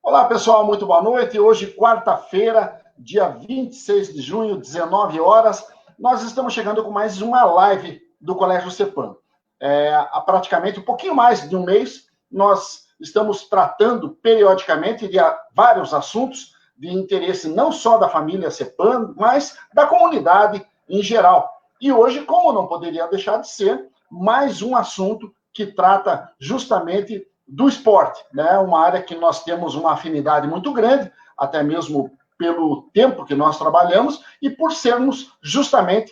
Olá, pessoal, muito boa noite. Hoje, quarta-feira, dia 26 de junho, 19 horas, nós estamos chegando com mais uma live do Colégio CEPAM. Há praticamente um pouquinho mais de um mês, nós estamos tratando periodicamente de vários assuntos de interesse não só da família CEPAM, mas da comunidade em geral. E hoje, como não poderia deixar de ser, mais um assunto que trata justamente do esporte, né? Uma área que nós temos uma afinidade muito grande, até mesmo pelo tempo que nós trabalhamos e por sermos justamente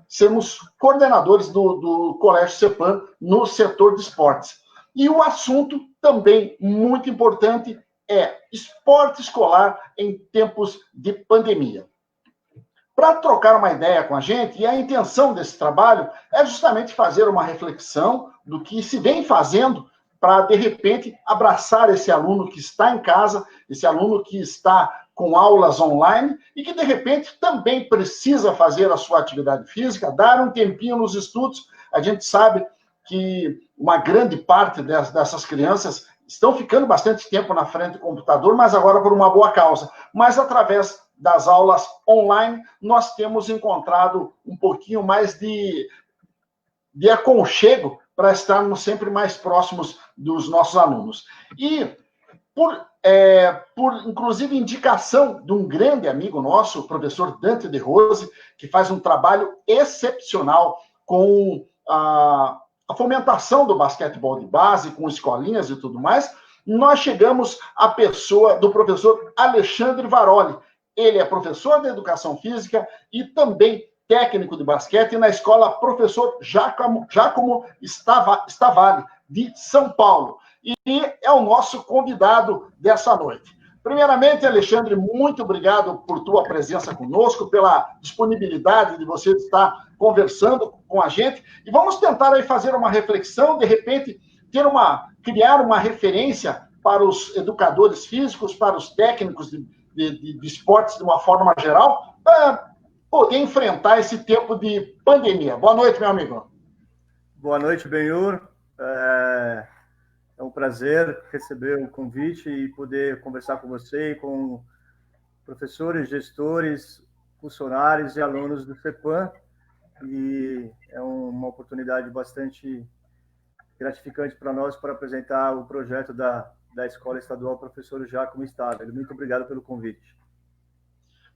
sermos coordenadores do Colégio CEPAM no setor de esportes. E o assunto também muito importante é esporte escolar em tempos de pandemia. Para trocar uma ideia com a gente, e a intenção desse trabalho é justamente fazer uma reflexão do que se vem fazendo para, de repente, abraçar esse aluno que está em casa, esse aluno que está com aulas online e que, de repente, também precisa fazer a sua atividade física, dar um tempinho nos estudos. A gente sabe que uma grande parte dessas crianças estão ficando bastante tempo na frente do computador, mas agora por uma boa causa. Mas através das aulas online, nós temos encontrado um pouquinho mais de aconchego para estarmos sempre mais próximos dos nossos alunos. E por inclusive indicação de um grande amigo nosso, o professor Dante de Rose, que faz um trabalho excepcional com a fomentação do basquetebol de base, com escolinhas e tudo mais, nós chegamos à pessoa do professor Alexandre Varoli. Ele é professor de educação física e também técnico de basquete na escola Professor Giacomo Stavali, de São Paulo. E é o nosso convidado dessa noite. Primeiramente, Alexandre, muito obrigado por tua presença conosco, pela disponibilidade de você estar conversando com a gente. E vamos tentar aí fazer uma reflexão, de repente, criar uma referência para os educadores físicos, para os técnicos de esportes de uma forma geral, para poder enfrentar esse tempo de pandemia. Boa noite, meu amigo. Boa noite, Benhur. É um prazer receber o convite e poder conversar com você e com professores, gestores, funcionários e alunos do CEPAM. E é uma oportunidade bastante gratificante para nós para apresentar o projeto da Escola Estadual Professor Giacomo Stavali. Muito obrigado pelo convite.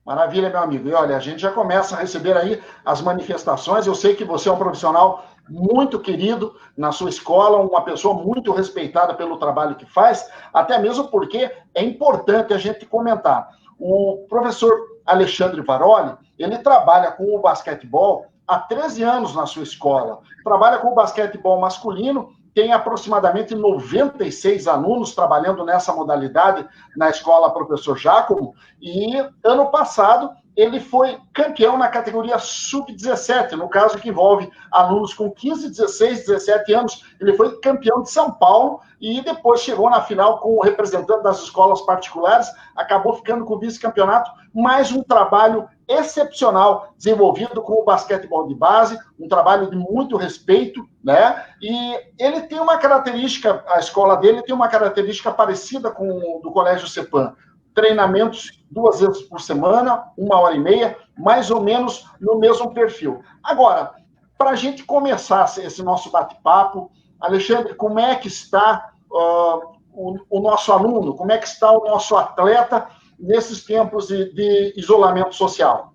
Maravilha, meu amigo. E olha, a gente já começa a receber aí as manifestações. Eu sei que você é um profissional muito querido na sua escola, uma pessoa muito respeitada pelo trabalho que faz, até mesmo porque é importante a gente comentar. O professor Alexandre Varoli, ele trabalha com o basquetebol há 13 anos na sua escola. Trabalha com o basquetebol masculino, tem aproximadamente 96 alunos trabalhando nessa modalidade na escola Professor Giacomo, e ano passado ele foi campeão na categoria sub-17, no caso que envolve alunos com 15, 16, 17 anos. Ele foi campeão de São Paulo e depois chegou na final com o representante das escolas particulares, acabou ficando com o vice-campeonato. Mais um trabalho excepcional desenvolvido com o basquetebol de base, um trabalho de muito respeito, né? E ele tem uma característica, a escola dele tem uma característica parecida com o do Colégio CEPAM. Treinamentos 2 vezes por semana, 1h30, mais ou menos no mesmo perfil. Agora, para a gente começar esse nosso bate-papo, Alexandre, como é que está o nosso aluno, como é que está o nosso atleta nesses tempos de isolamento social?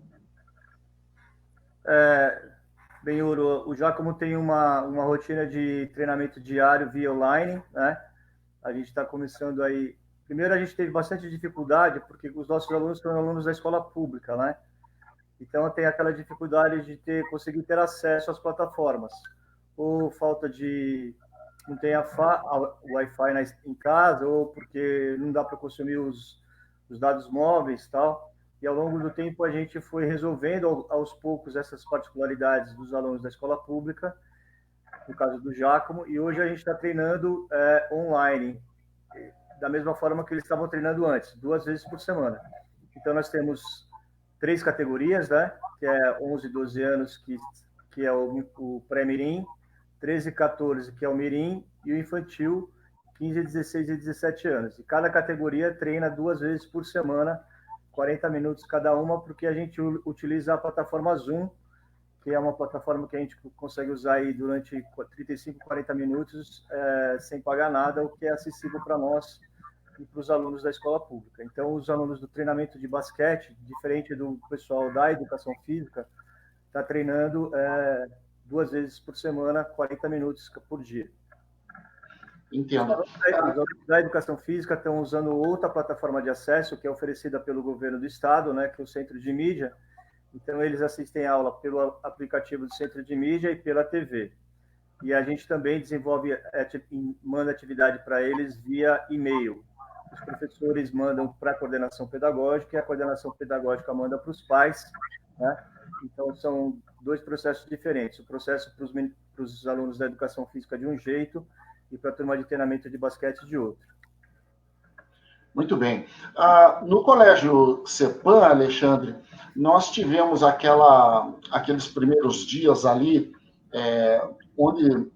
Benhur, o Giacomo tem uma rotina de treinamento diário via online, né? A gente está começando aí. Primeiro, a gente teve bastante dificuldade, porque os nossos alunos são alunos da escola pública, né? Então, tem aquela dificuldade de conseguir ter acesso às plataformas. Ou falta de... não tem o Wi-Fi em casa, ou porque não dá para consumir os dados móveis e tal. E, ao longo do tempo, a gente foi resolvendo, aos poucos, essas particularidades dos alunos da escola pública, no caso do Giacomo, e hoje a gente está treinando online, da mesma forma que eles estavam treinando antes, 2 vezes por semana. Então, nós temos 3 categorias, né? Que é 11, 12 anos, que é o pré-mirim, 13 e 14, que é o mirim, e o infantil, 15, 16 e 17 anos. E cada categoria treina 2 vezes por semana, 40 minutos cada uma, porque a gente utiliza a plataforma Zoom, que é uma plataforma que a gente consegue usar aí durante 35, 40 minutos sem pagar nada, o que é acessível para nós e para os alunos da escola pública. Então, os alunos do treinamento de basquete, diferente do pessoal da educação física, está treinando 2 vezes por semana, 40 minutos por dia. Entendo. Os alunos da educação física estão usando outra plataforma de acesso, que é oferecida pelo governo do estado, né, que é o Centro de Mídia. Então, eles assistem a aula pelo aplicativo do Centro de Mídia e pela TV. E a gente também desenvolve, manda atividade para eles via e-mail. Os professores mandam para a coordenação pedagógica e a coordenação pedagógica manda para os pais, né? Então, são 2 processos diferentes. O processo para os alunos da educação física de um jeito e para a turma de treinamento de basquete de outro. Muito bem. No Colégio CEPAM, Alexandre, nós tivemos aqueles primeiros dias ali, onde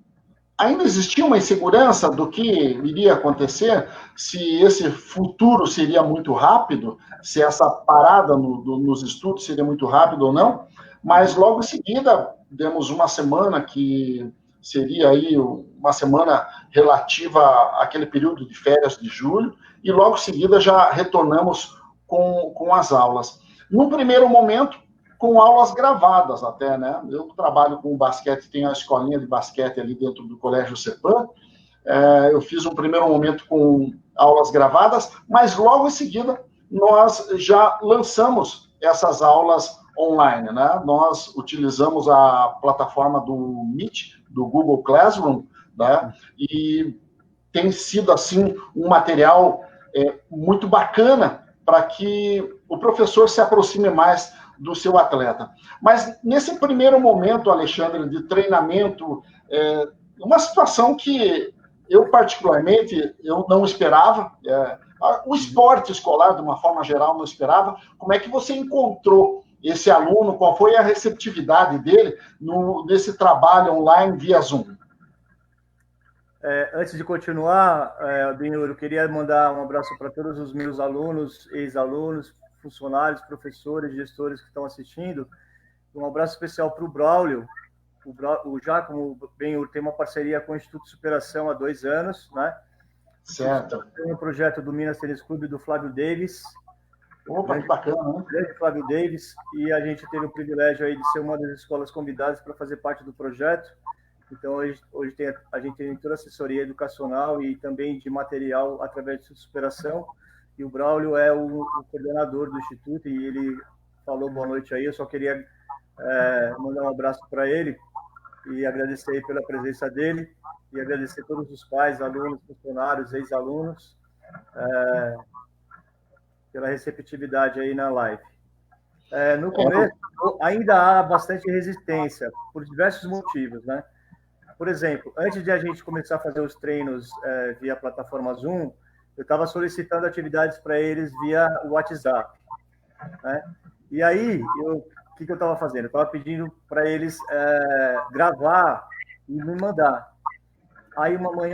ainda existia uma insegurança do que iria acontecer, se esse futuro seria muito rápido, se essa parada nos estudos seria muito rápido ou não, mas logo em seguida demos uma semana que seria aí uma semana relativa àquele período de férias de julho, e logo em seguida já retornamos com as aulas. Num primeiro momento, com aulas gravadas até, né? Eu trabalho com basquete, tenho a escolinha de basquete ali dentro do Colégio CEPAM. Eu fiz um primeiro momento com aulas gravadas, mas logo em seguida nós já lançamos essas aulas online, né? Nós utilizamos a plataforma do Meet, do Google Classroom, né? E tem sido, assim, um material muito bacana para que o professor se aproxime mais do seu atleta. Mas nesse primeiro momento, Alexandre, de treinamento, uma situação que eu particularmente eu não esperava, o esporte escolar, de uma forma geral, não esperava. Como é que você encontrou esse aluno? Qual foi a receptividade dele nesse trabalho online via Zoom? Antes de continuar, Benhur, eu queria mandar um abraço para todos os meus alunos, ex-alunos, funcionários, professores, gestores que estão assistindo. Um abraço especial para o Braulio. O Giacomo Benhur tem uma parceria com o Instituto Superação há 2 anos, né? Certo. Tem um projeto do Minas Tênis Clube do Flávio Davis. Opa, que bacana, né? Grande Flávio Davis, e a gente teve o privilégio aí de ser uma das escolas convidadas para fazer parte do projeto. Então, hoje a gente tem toda a assessoria educacional e também de material através de superação. E o Braulio é o coordenador do Instituto, e ele falou boa noite aí. Eu só queria mandar um abraço para ele e agradecer pela presença dele, e agradecer a todos os pais, alunos, funcionários, ex-alunos, pela receptividade aí na live. No começo, ainda há bastante resistência, por diversos motivos, né? Por exemplo, antes de a gente começar a fazer os treinos via plataforma Zoom, eu estava solicitando atividades para eles via WhatsApp, né? E aí, o que eu estava fazendo? Eu estava pedindo para eles gravar e me mandar. Aí uma mãe,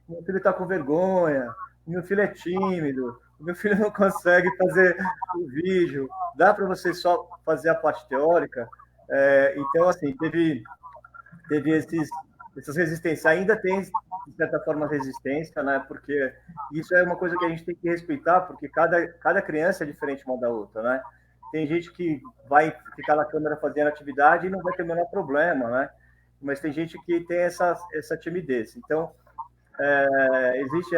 meu filho está com vergonha, meu filho é tímido, meu filho não consegue fazer o vídeo, dá para você só fazer a parte teórica? Então, assim, teve essas resistências. Ainda tem, de certa forma, resistência, né? Porque isso é uma coisa que a gente tem que respeitar, porque cada criança é diferente uma da outra, né? Tem gente que vai ficar na câmera fazendo atividade e não vai ter o menor problema, né? Mas tem gente que tem essa timidez. Então, existe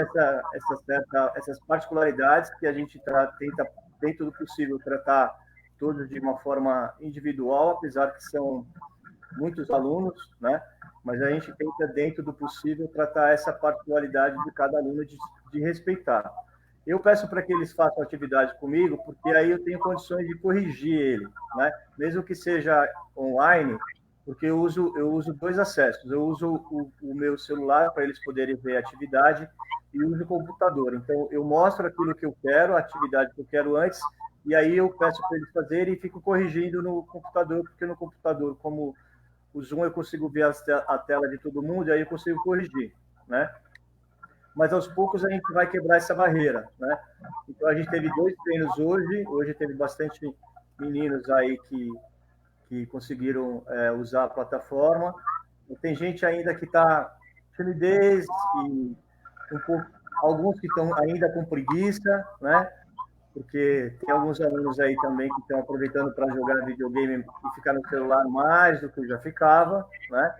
essas particularidades que a gente tenta, dentro do possível, tratar todos de uma forma individual, apesar que são muitos alunos, né? Mas a gente tenta, dentro do possível, tratar essa particularidade de cada aluno de respeitar. Eu peço para que eles façam atividade comigo, porque aí eu tenho condições de corrigir ele, né? Mesmo que seja online, porque eu uso 2 acessos. Eu uso o meu celular para eles poderem ver a atividade e uso o computador. Então, eu mostro aquilo que eu quero, a atividade que eu quero antes, e aí eu peço para eles fazerem e fico corrigindo no computador, porque no computador, como o Zoom, eu consigo ver a tela de todo mundo, e aí eu consigo corrigir, né? mas aos poucos a gente vai quebrar essa barreira, né? Então a gente teve 2 treinos hoje teve bastante meninos aí que conseguiram usar a plataforma. E tem gente ainda que está timidez e um pouco, alguns que estão ainda com preguiça, né? Porque tem alguns alunos aí também que estão aproveitando para jogar videogame e ficar no celular mais do que eu já ficava, né?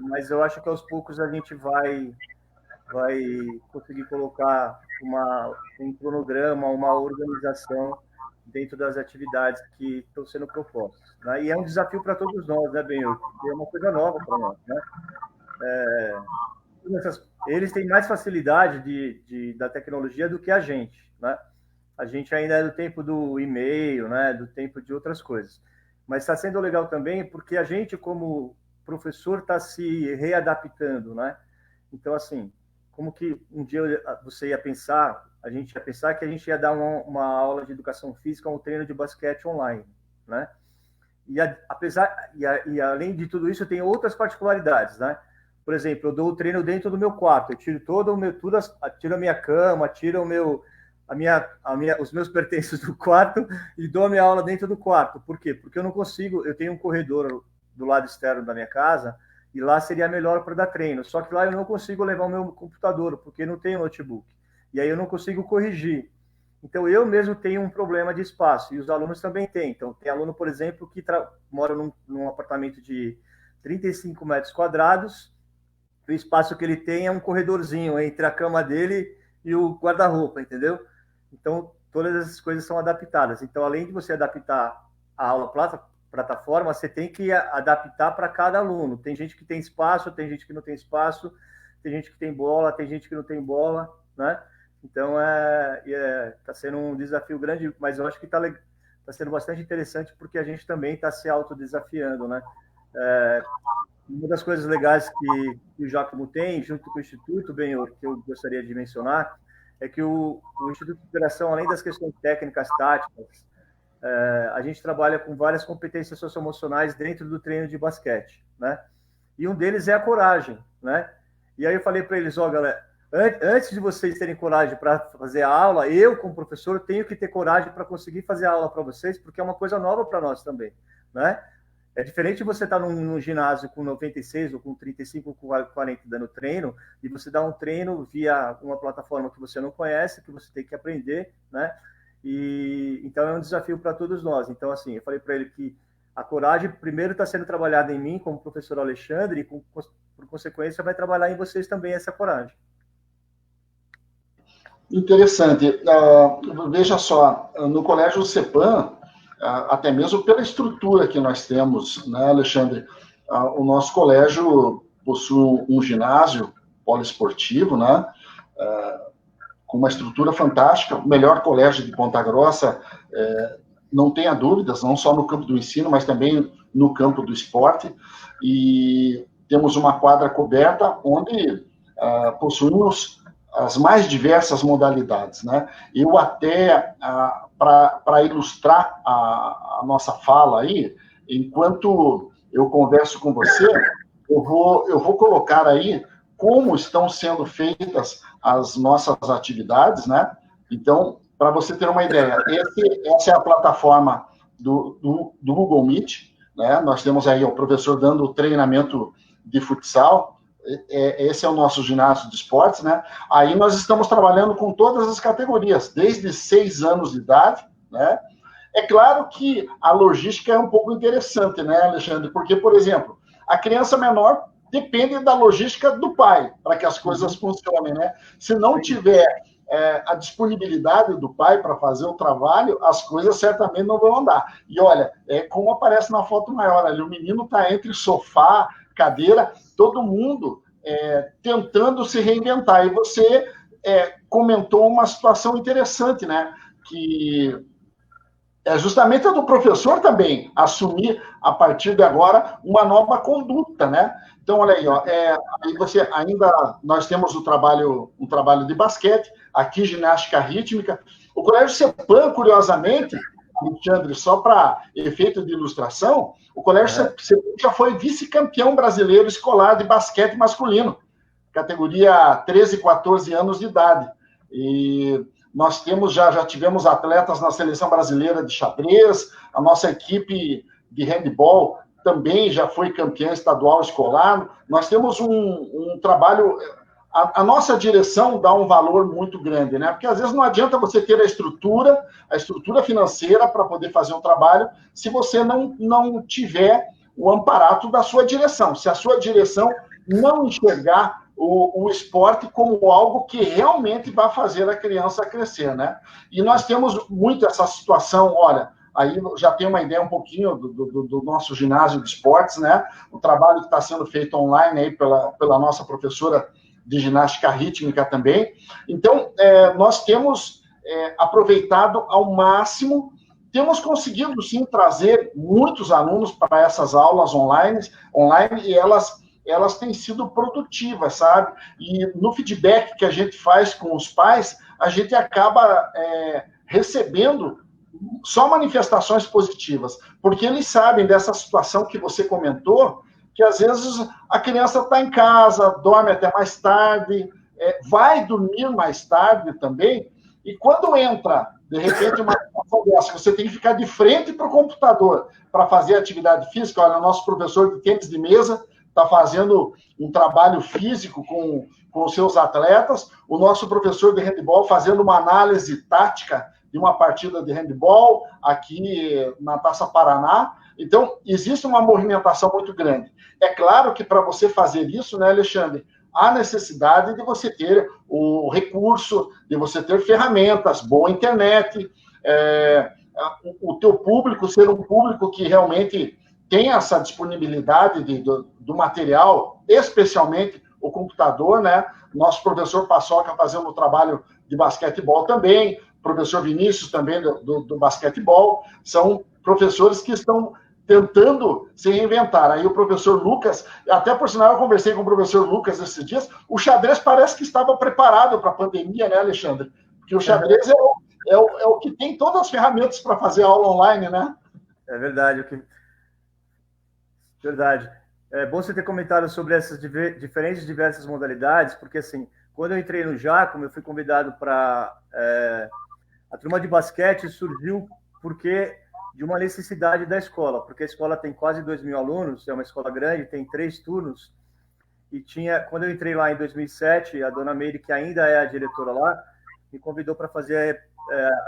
Mas eu acho que aos poucos a gente vai conseguir colocar um cronograma, uma organização dentro das atividades que estão sendo propostas, né? E é um desafio para todos nós, né, Benhur? É uma coisa nova para nós, né? Eles têm mais facilidade da tecnologia do que a gente, né? A gente ainda é do tempo do e-mail, né? Do tempo de outras coisas. Mas está sendo legal também porque a gente, como professor, está se readaptando, né? Então, assim, como que um dia você ia pensar, a gente ia pensar que a gente ia dar uma aula de educação física, um treino de basquete online, né? E além de tudo isso, tem outras particularidades, né? Por exemplo, eu dou o treino dentro do meu quarto, eu tiro tiro a minha cama, tiro os meus pertences do quarto e dou a minha aula dentro do quarto. Por quê? Porque eu não consigo, eu tenho um corredor do lado externo da minha casa e lá seria melhor para dar treino. Só que lá eu não consigo levar o meu computador, porque não tenho notebook. E aí eu não consigo corrigir. Então, eu mesmo tenho um problema de espaço, e os alunos também têm. Então, tem aluno, por exemplo, que mora num apartamento de 35 metros quadrados, o espaço que ele tem é um corredorzinho entre a cama dele e o guarda-roupa, entendeu? Então, todas essas coisas são adaptadas. Então, além de você adaptar a aula plataforma, você tem que adaptar para cada aluno. Tem gente que tem espaço, tem gente que não tem espaço, tem gente que tem bola, tem gente que não tem bola, né? Então, está sendo um desafio grande, mas eu acho que está sendo bastante interessante porque a gente também está se autodesafiando, né? Uma das coisas legais que o Giacomo tem, junto com o Instituto, Benhur, que eu gostaria de mencionar, é que o Instituto de Superação, além das questões técnicas, táticas, a gente trabalha com várias competências socioemocionais dentro do treino de basquete, né? E um deles é a coragem, né? E aí eu falei para eles, galera, antes de vocês terem coragem para fazer a aula, eu, como professor, tenho que ter coragem para conseguir fazer a aula para vocês, porque é uma coisa nova para nós também, né? É diferente você estar num ginásio com 96 ou com 35 ou com 40 dando treino, e você dá um treino via uma plataforma que você não conhece, que você tem que aprender, né? Então é um desafio para todos nós. Então, assim, eu falei para ele que a coragem primeiro está sendo trabalhada em mim, como professor Alexandre, e por consequência vai trabalhar em vocês também essa coragem. Interessante. Veja só, no Colégio CEPAM, até mesmo pela estrutura que nós temos, né, Alexandre? O nosso colégio possui um ginásio poliesportivo, né? Com uma estrutura fantástica, o melhor colégio de Ponta Grossa, não tenha dúvidas, não só no campo do ensino, mas também no campo do esporte. E temos uma quadra coberta onde possuímos as mais diversas modalidades, né? Eu até, para ilustrar a nossa fala aí, enquanto eu converso com você, eu vou colocar aí como estão sendo feitas as nossas atividades, né? Então, para você ter uma ideia, essa é a plataforma do Google Meet, né? Nós temos aí o professor dando treinamento de futsal. Esse é o nosso ginásio de esportes, né? Aí nós estamos trabalhando com todas as categorias, desde 6 anos de idade, né? É claro que a logística é um pouco interessante, né, Alexandre? Porque, por exemplo, a criança menor depende da logística do pai para que as coisas funcionem, né? Se não tiver a disponibilidade do pai para fazer o trabalho, as coisas certamente não vão andar. E olha, como aparece na foto maior ali, o menino está entre sofá, cadeira, todo mundo tentando se reinventar. E você comentou uma situação interessante, né? Que é justamente a do professor também assumir, a partir de agora, uma nova conduta, né? Então, olha aí, aí você nós temos um trabalho de basquete, aqui ginástica rítmica. O Colégio CEPAM, curiosamente, Alexandre, só para efeito de ilustração, o Colégio CEPAM já foi vice-campeão brasileiro escolar de basquete masculino. categoria 13, 14 anos de idade. E nós já tivemos atletas na seleção brasileira de xadrez, a nossa equipe de handball também já foi campeã estadual escolar. Nós temos um trabalho... A nossa direção dá um valor muito grande, né? Porque às vezes não adianta você ter a estrutura financeira para poder fazer um trabalho se você não tiver o amparato da sua direção. Se a sua direção não enxergar o esporte como algo que realmente vai fazer a criança crescer, né? E nós temos muito essa situação, olha, aí já tem uma ideia um pouquinho do nosso ginásio de esportes, né? O trabalho que está sendo feito online aí pela nossa professora de ginástica rítmica também. Então, nós temos aproveitado ao máximo, temos conseguido, sim, trazer muitos alunos para essas aulas online e elas têm sido produtivas, sabe? E no feedback que a gente faz com os pais, a gente acaba recebendo só manifestações positivas, porque eles sabem dessa situação que você comentou, que às vezes a criança está em casa, dorme até mais tarde, vai dormir mais tarde também, e quando entra, de repente, uma situação dessa, você tem que ficar de frente para o computador para fazer atividade física. Olha, nosso professor de tênis de mesa está fazendo um trabalho físico com os seus atletas, o nosso professor de handball fazendo uma análise tática de uma partida de handball aqui na Taça Paraná. Então, existe uma movimentação muito grande. É claro que para você fazer isso, né, Alexandre, há necessidade de você ter o recurso, de você ter ferramentas, boa internet, o teu público ser um público que realmente tem essa disponibilidade do material, especialmente o computador, né? Nosso professor Paçoca fazendo o trabalho de basquetebol também, o professor Vinícius também do basquetebol, são professores que estão tentando se reinventar. Aí o professor Lucas, até por sinal eu conversei com o professor Lucas esses dias, o xadrez parece que estava preparado para a pandemia, né, Alexandre? Porque o xadrez é o que tem todas as ferramentas para fazer aula online, né? É verdade. Verdade. É bom você ter comentado sobre essas diversas modalidades, porque assim, quando eu entrei no Giacomo, eu fui convidado para... a turma de basquete surgiu porque de uma necessidade da escola, porque a escola tem quase 2.000 alunos, é uma escola grande, tem 3 turnos, e quando eu entrei lá em 2007, a dona Meire, que ainda é a diretora lá, me convidou para fazer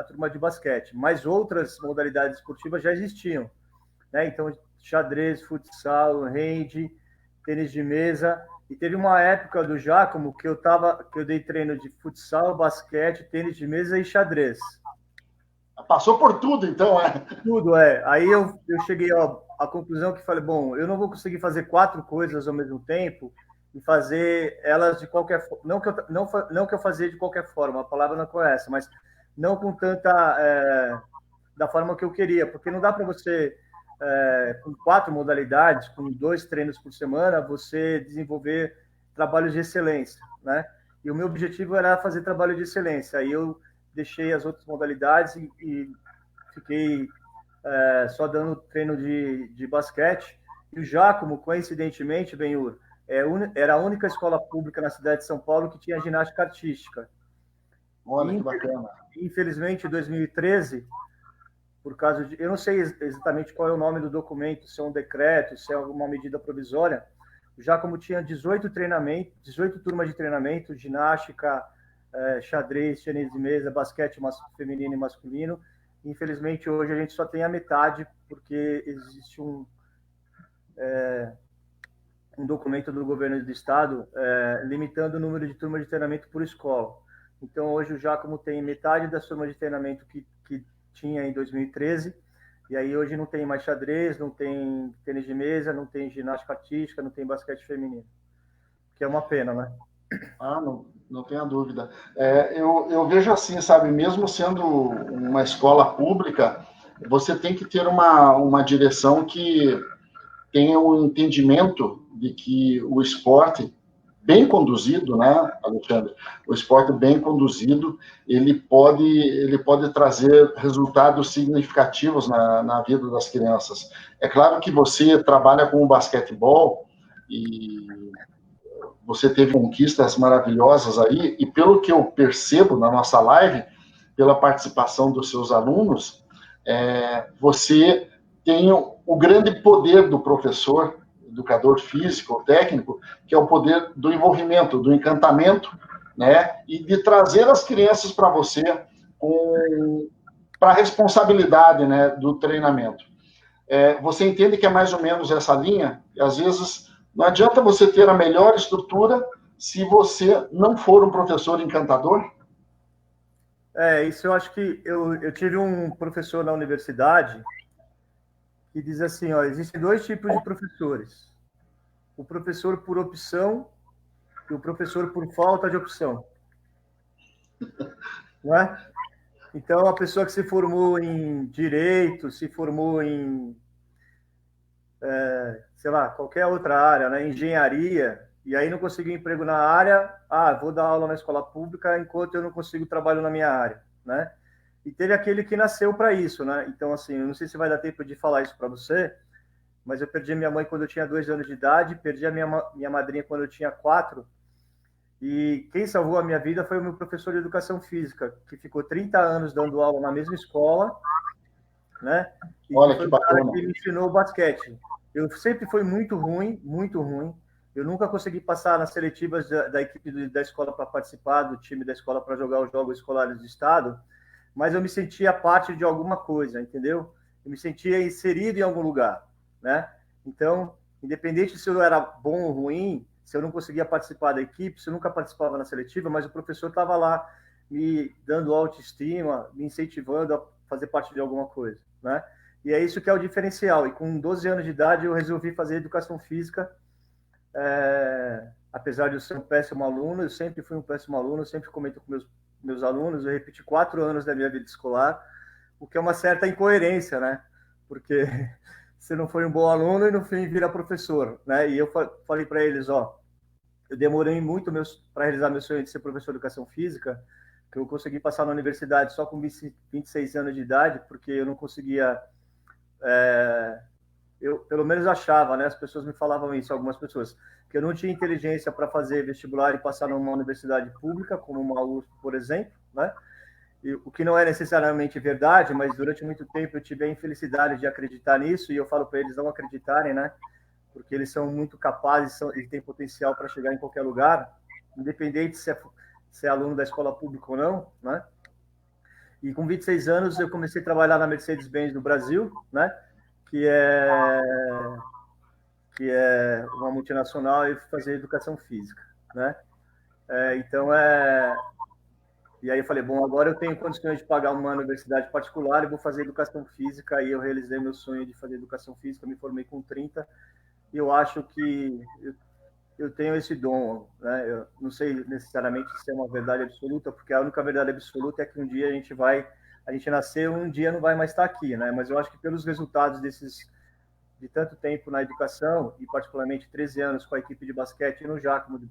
a turma de basquete, mas outras modalidades esportivas já existiam, né? Então, xadrez, futsal, hand, tênis de mesa, e teve uma época do Giacomo que eu dei treino de futsal, basquete, tênis de mesa e xadrez. Passou por tudo, então, Tudo, Aí eu cheguei à conclusão que falei, bom, eu não vou conseguir fazer 4 coisas ao mesmo tempo e fazer elas de qualquer forma. Não que eu fazia de qualquer forma, a palavra não é essa, mas não com tanta... da forma que eu queria, porque não dá para você, com 4 modalidades, com 2 treinos por semana, você desenvolver trabalhos de excelência, né? E o meu objetivo era fazer trabalho de excelência. Aí eu deixei as outras modalidades e fiquei só dando treino de basquete. E o Giacomo, coincidentemente, Benhur, era a única escola pública na cidade de São Paulo que tinha ginástica artística. Olha, que bacana. Infelizmente, em 2013, por causa de... Eu não sei exatamente qual é o nome do documento, se é um decreto, se é alguma medida provisória. O Giacomo tinha 18 turmas de treinamento, ginástica, xadrez, tênis de mesa, basquete feminino e masculino. Infelizmente, hoje a gente só tem a metade, porque existe um documento do governo do estado limitando o número de turmas de treinamento por escola. Então, hoje o Giacomo tem metade das turmas de treinamento que tinha em 2013, e aí hoje não tem mais xadrez, não tem tênis de mesa, não tem ginástica artística, não tem basquete feminino, que é uma pena, né? Não tenha dúvida. Eu vejo assim, sabe, mesmo sendo uma escola pública, você tem que ter uma direção que tenha um entendimento de que o esporte bem conduzido, né, Alexandre? O esporte bem conduzido, ele pode trazer resultados significativos na vida das crianças. É claro que você trabalha com o basquetebol e você teve conquistas maravilhosas aí, e pelo que eu percebo na nossa live, pela participação dos seus alunos, você tem o grande poder do professor, educador físico ou técnico, que é o poder do envolvimento, do encantamento, né? E de trazer as crianças para você para a responsabilidade, né, do treinamento. Você entende que é mais ou menos essa linha? E às vezes não adianta você ter a melhor estrutura se você não for um professor encantador? Isso eu acho que eu tive um professor na universidade que diz assim, ó, existem dois tipos de professores. O professor por opção e o professor por falta de opção. Não é? Então, a pessoa que se formou em direito, se formou em, sei lá, qualquer outra área, né, engenharia, e aí não conseguiu emprego na área, vou dar aula na escola pública enquanto eu não consigo trabalho na minha área, né? E teve aquele que nasceu para isso, né? Então, assim, eu não sei se vai dar tempo de falar isso para você, mas eu perdi a minha mãe quando eu tinha 2 anos de idade, perdi a minha madrinha quando eu tinha 4, e quem salvou a minha vida foi o meu professor de educação física, que ficou 30 anos dando aula na mesma escola, né? E Olha foi que o cara bacana. que me ensinou o basquete. Eu sempre fui muito ruim, muito ruim. Eu nunca consegui passar nas seletivas da equipe da escola para participar do time da escola para jogar os jogos escolares do estado, mas eu me sentia parte de alguma coisa, entendeu? Eu me sentia inserido em algum lugar, né? Então, independente se eu era bom ou ruim, se eu não conseguia participar da equipe, se eu nunca participava na seletiva, mas o professor estava lá me dando autoestima, me incentivando a fazer parte de alguma coisa, né? E é isso que é o diferencial. E com 12 anos de idade eu resolvi fazer educação física. Apesar de eu ser um péssimo aluno, eu sempre fui um péssimo aluno, eu sempre comento com meus alunos, eu repeti 4 anos da minha vida escolar, o que é uma certa incoerência, né? Porque você não foi um bom aluno e no fim vira professor, né? E eu falei para eles, ó, eu demorei muito para realizar meu sonho de ser professor de educação física, que eu consegui passar na universidade só com 26 anos de idade, porque eu não conseguia, eu pelo menos achava, né? As pessoas me falavam isso, algumas pessoas, que eu não tinha inteligência para fazer vestibular e passar numa universidade pública, como uma USP, por exemplo, né? E, o que não é necessariamente verdade, mas durante muito tempo eu tive a infelicidade de acreditar nisso, e eu falo para eles não acreditarem, né? Porque eles são muito capazes e têm potencial para chegar em qualquer lugar, independente se é aluno da escola pública ou não, né? E com 26 anos eu comecei a trabalhar na Mercedes-Benz no Brasil, né? Que é uma multinacional, e fazer educação física, né? Então e aí eu falei, bom, agora eu tenho condições de pagar uma universidade particular e vou fazer educação física. Aí eu realizei meu sonho de fazer educação física, me formei com 30, e eu acho que eu tenho esse dom, né? Eu não sei necessariamente se é uma verdade absoluta, porque a única verdade absoluta é que um dia a gente nasceu, um dia não vai mais estar aqui, né? Mas eu acho que pelos resultados de tanto tempo na educação, e particularmente 13 anos com a equipe de basquete no Giacomo,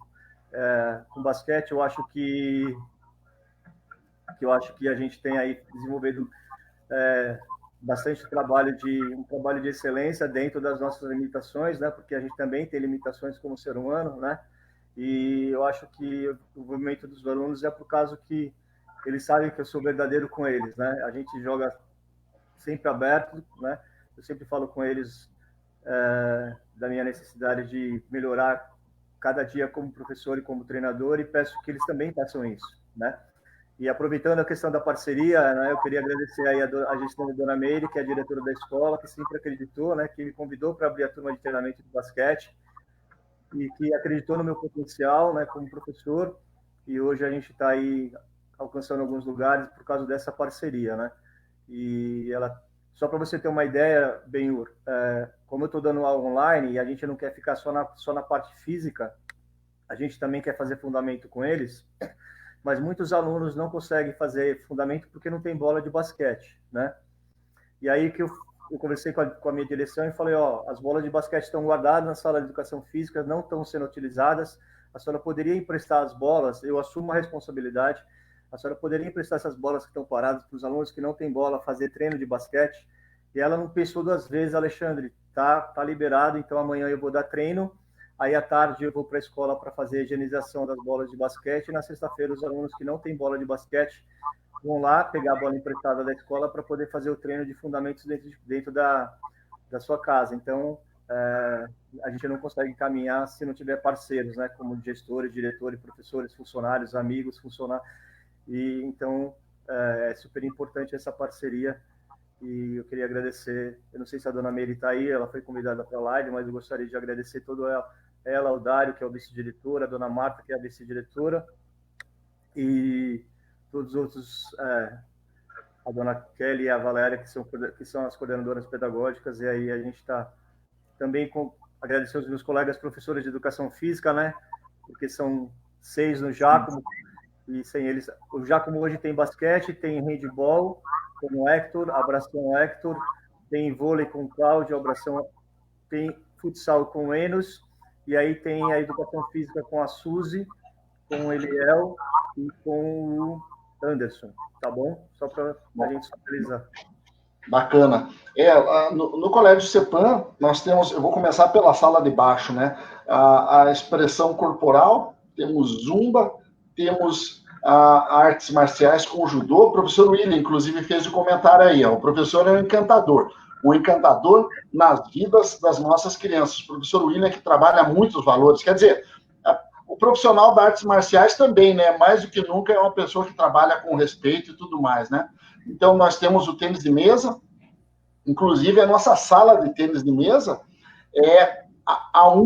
com basquete, eu acho que a gente tem aí desenvolvido bastante um trabalho de excelência dentro das nossas limitações, né? Porque a gente também tem limitações como ser humano, né? E eu acho que o movimento dos alunos é por causa que eles sabem que eu sou verdadeiro com eles, né? A gente joga sempre aberto, né? Eu sempre falo com eles da minha necessidade de melhorar cada dia como professor e como treinador, e peço que eles também façam isso, né? E aproveitando a questão da parceria, né, eu queria agradecer aí a gestão da Dona Meire, que é a diretora da escola, que sempre acreditou, né, que me convidou para abrir a turma de treinamento de basquete e que acreditou no meu potencial, né, como professor. E hoje a gente está aí alcançando alguns lugares por causa dessa parceria, né? E ela, só para você ter uma ideia, Benhur, como eu estou dando aula online e a gente não quer ficar só na parte física, a gente também quer fazer fundamento com eles, mas muitos alunos não conseguem fazer fundamento porque não tem bola de basquete, né? E aí que eu conversei com a minha direção e falei, ó, as bolas de basquete estão guardadas na sala de educação física, não estão sendo utilizadas, a senhora poderia emprestar as bolas, eu assumo a responsabilidade, a senhora poderia emprestar essas bolas que estão paradas para os alunos que não têm bola fazer treino de basquete? E ela não pensou 2 vezes, Alexandre, tá liberado, então amanhã eu vou dar treino. Aí, à tarde, eu vou para a escola para fazer a higienização das bolas de basquete. E na sexta-feira, os alunos que não têm bola de basquete vão lá pegar a bola emprestada da escola para poder fazer o treino de fundamentos dentro da sua casa. Então, a gente não consegue caminhar se não tiver parceiros, né? Como gestores, diretores, professores, funcionários, amigos, funcionários. E então é super importante essa parceria. E eu queria agradecer. Eu não sei se a dona Meire está aí, ela foi convidada para a live, mas eu gostaria de agradecer todo ela, o Dário, que é o vice-diretor, a dona Marta, que é a vice-diretora, e todos os outros, a dona Kelly e a Valéria, que são as coordenadoras pedagógicas. E aí a gente está também agradecer aos meus colegas professores de educação física, né? Porque são 6 no Giacomo, e sem eles... O Giacomo hoje tem basquete, tem handball com o Hector, abração Hector, tem vôlei com o Cláudio, abração, tem futsal com o Enos, e aí tem a educação física com a Suzy, com o Eliel e com o Anderson, tá bom? Só para a gente finalizar. Bacana. No Colégio CEPAM, nós temos, eu vou começar pela sala de baixo, né? A expressão corporal, temos zumba, temos artes marciais com judô. O professor William, inclusive, fez o comentário aí. O professor é um encantador nas vidas das nossas crianças. O professor William que trabalha muitos valores. Quer dizer, o profissional das artes marciais também, né? Mais do que nunca é uma pessoa que trabalha com respeito e tudo mais, né? Então, nós temos o tênis de mesa, inclusive a nossa sala de tênis de mesa é o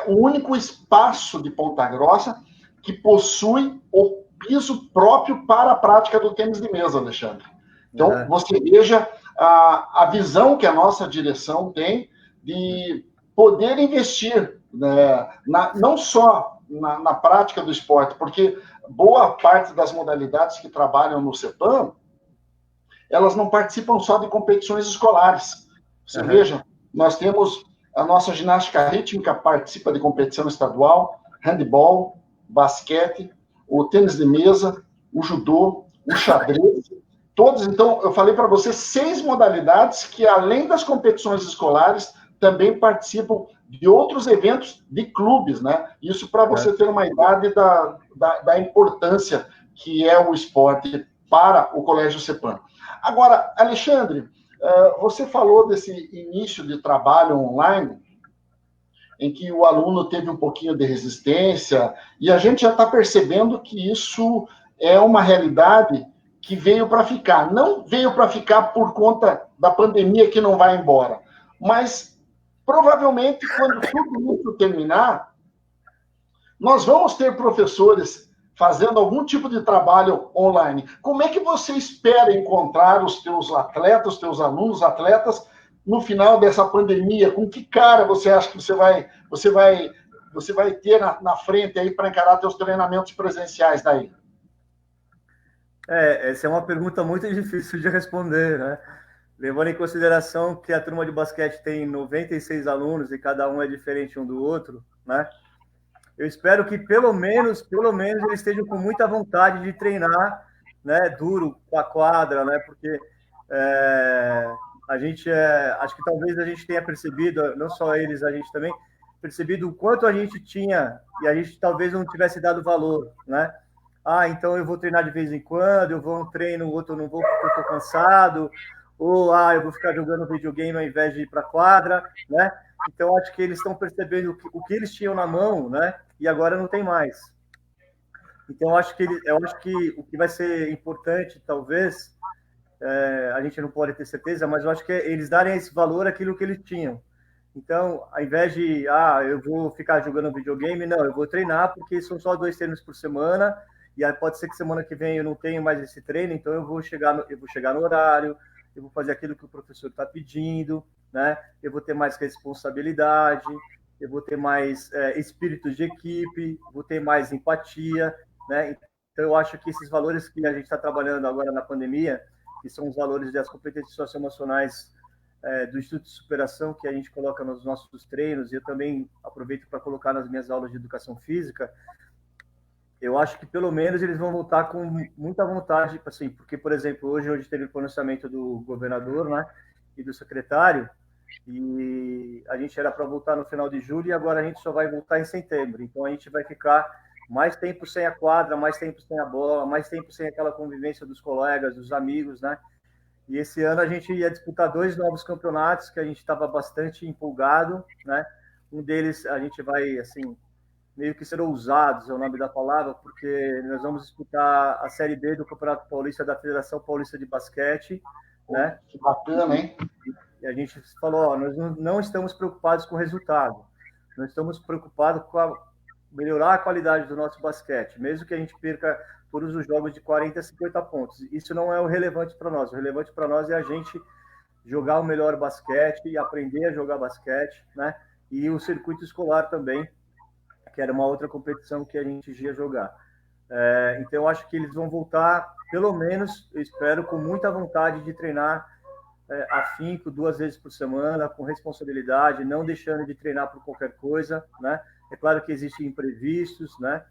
único espaço de Ponta Grossa que possui o piso próprio para a prática do tênis de mesa, Alexandre. Então, você veja a visão que a nossa direção tem de poder investir, né, não só na prática do esporte, porque boa parte das modalidades que trabalham no CEPAM, elas não participam só de competições escolares. Você veja, nós temos a nossa ginástica rítmica participa de competição estadual, handball, basquete, o tênis de mesa, o judô, o xadrez, todos. Então, eu falei para você 6 modalidades que, além das competições escolares, também participam de outros eventos de clubes, né? Isso para você ter uma ideia da importância que é o esporte para o Colégio CEPAM. Agora, Alexandre, você falou desse início de trabalho online, em que o aluno teve um pouquinho de resistência, e a gente já está percebendo que isso é uma realidade que veio para ficar. Não veio para ficar por conta da pandemia que não vai embora, mas provavelmente quando tudo isso terminar, nós vamos ter professores fazendo algum tipo de trabalho online. Como é que você espera encontrar os teus atletas, os teus alunos, atletas, no final dessa pandemia? Com que cara você acha que você vai ter na frente aí para encarar teus treinamentos presenciais daí? Essa é uma pergunta muito difícil de responder, né? Levando em consideração que a turma de basquete tem 96 alunos e cada um é diferente um do outro, né? Eu espero que pelo menos eles estejam com muita vontade de treinar, né, duro com a quadra, né? Porque a gente acho que talvez a gente tenha percebido, não só eles, a gente também percebido o quanto a gente tinha e a gente talvez não tivesse dado valor, né? Então eu vou treinar de vez em quando, eu vou um treino, o outro eu não vou porque eu estou cansado, ou eu vou ficar jogando videogame ao invés de ir para a quadra, né? Então, acho que eles estão percebendo o que eles tinham na mão, né? E agora não tem mais. Então, eu acho que o que vai ser importante, talvez, a gente não pode ter certeza, mas eu acho que é eles darem esse valor àquilo que eles tinham. Então, ao invés de, eu vou ficar jogando videogame, não, eu vou treinar, porque são só 2 treinos por semana, e aí pode ser que semana que vem eu não tenha mais esse treino, então eu vou chegar no horário, eu vou fazer aquilo que o professor está pedindo, né? Eu vou ter mais responsabilidade, eu vou ter mais espírito de equipe, vou ter mais empatia, né? Então, eu acho que esses valores que a gente está trabalhando agora na pandemia, que são os valores das competências socioemocionais do Instituto de Superação, que a gente coloca nos nossos treinos, e eu também aproveito para colocar nas minhas aulas de educação física, eu acho que pelo menos eles vão voltar com muita vontade, assim, porque, por exemplo, hoje teve o pronunciamento do governador, né, e do secretário, e a gente era para voltar no final de julho, e agora a gente só vai voltar em setembro. Então a gente vai ficar mais tempo sem a quadra, mais tempo sem a bola, mais tempo sem aquela convivência dos colegas, dos amigos, né? E esse ano a gente ia disputar 2 novos campeonatos que a gente estava bastante empolgado, né? Um deles a gente vai, assim, meio que ser ousados, é o nome da palavra, porque nós vamos disputar a Série B do Campeonato Paulista da Federação Paulista de Basquete, né? Que bacana, hein? E a gente falou, ó, nós não estamos preocupados com o resultado, nós estamos preocupados com melhorar a qualidade do nosso basquete, mesmo que a gente perca todos os jogos de 40 a 50 pontos. Isso não é o relevante para nós. O relevante para nós é a gente jogar o melhor basquete e aprender a jogar basquete, né? E o circuito escolar também, que era uma outra competição que a gente ia jogar. Então, eu acho que eles vão voltar, pelo menos, eu espero, com muita vontade de treinar afinco 2 vezes por semana, com responsabilidade, não deixando de treinar por qualquer coisa, né? É claro que existem imprevistos, né?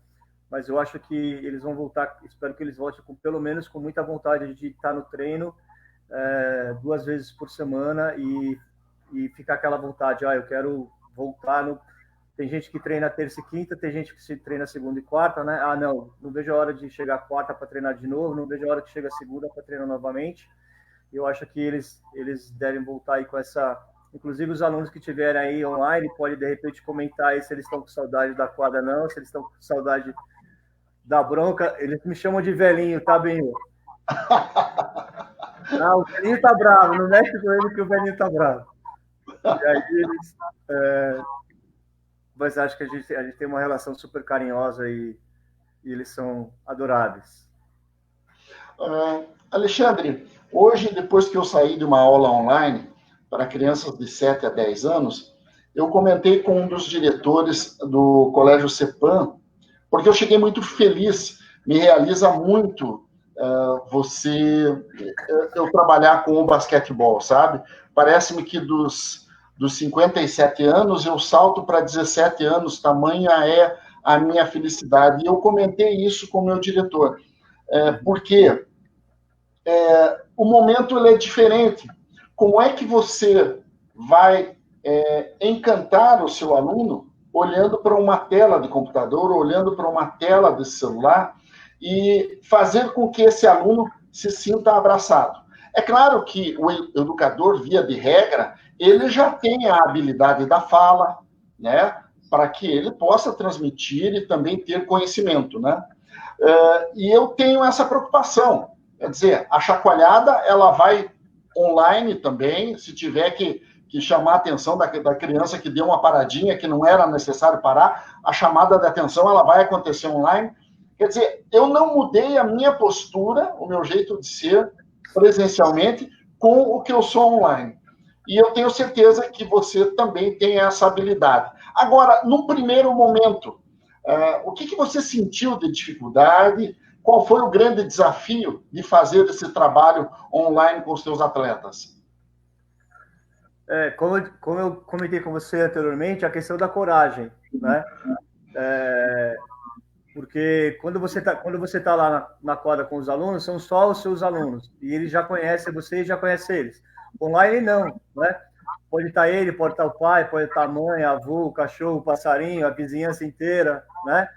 Mas eu acho que eles vão voltar, espero que eles voltem pelo menos com muita vontade de estar no treino 2 vezes por semana e ficar aquela vontade, eu quero voltar no... Tem gente que treina terça e quinta, tem gente que se treina segunda e quarta, né? Não vejo a hora de chegar quarta para treinar de novo, não vejo a hora que chega segunda para treinar novamente. Eu acho que eles devem voltar aí com essa... Inclusive, os alunos que estiverem aí online podem, de repente, comentar aí se eles estão com saudade da quadra ou não, se eles estão com saudade da bronca. Eles me chamam de velhinho, tá, Benhur? O velhinho tá bravo, não mexe com ele que o velhinho tá bravo. E aí eles... Mas acho que a gente tem uma relação super carinhosa e eles são adoráveis. Alexandre, hoje, depois que eu saí de uma aula online para crianças de 7 a 10 anos, eu comentei com um dos diretores do Colégio CEPAM, porque eu cheguei muito feliz, me realiza muito eu trabalhar com o basquetebol, sabe? Parece-me que dos 57 anos, eu salto para 17 anos, tamanha é a minha felicidade. E eu comentei isso com o meu diretor, porque o momento ele é diferente. Como é que você vai encantar o seu aluno olhando para uma tela de computador, olhando para uma tela de celular e fazer com que esse aluno se sinta abraçado? É claro que o educador, via de regra, ele já tem a habilidade da fala, né, para que ele possa transmitir e também ter conhecimento, né? E eu tenho essa preocupação. Quer dizer, a chacoalhada, ela vai online também, se tiver que chamar a atenção da criança que deu uma paradinha, que não era necessário parar, a chamada de atenção, ela vai acontecer online. Quer dizer, eu não mudei a minha postura, o meu jeito de ser presencialmente, com o que eu sou online. E eu tenho certeza que você também tem essa habilidade. Agora, num primeiro momento, o que você sentiu de dificuldade? Qual foi o grande desafio de fazer esse trabalho online com os seus atletas? Como eu comentei com você anteriormente, a questão da coragem, né? Porque quando você tá lá na quadra com os alunos, são só os seus alunos, e eles já conhecem você e já conhecem eles. Online não, né? Pode estar ele, pode estar o pai, pode estar a mãe, a avô, o cachorro, o passarinho, a vizinhança inteira, né?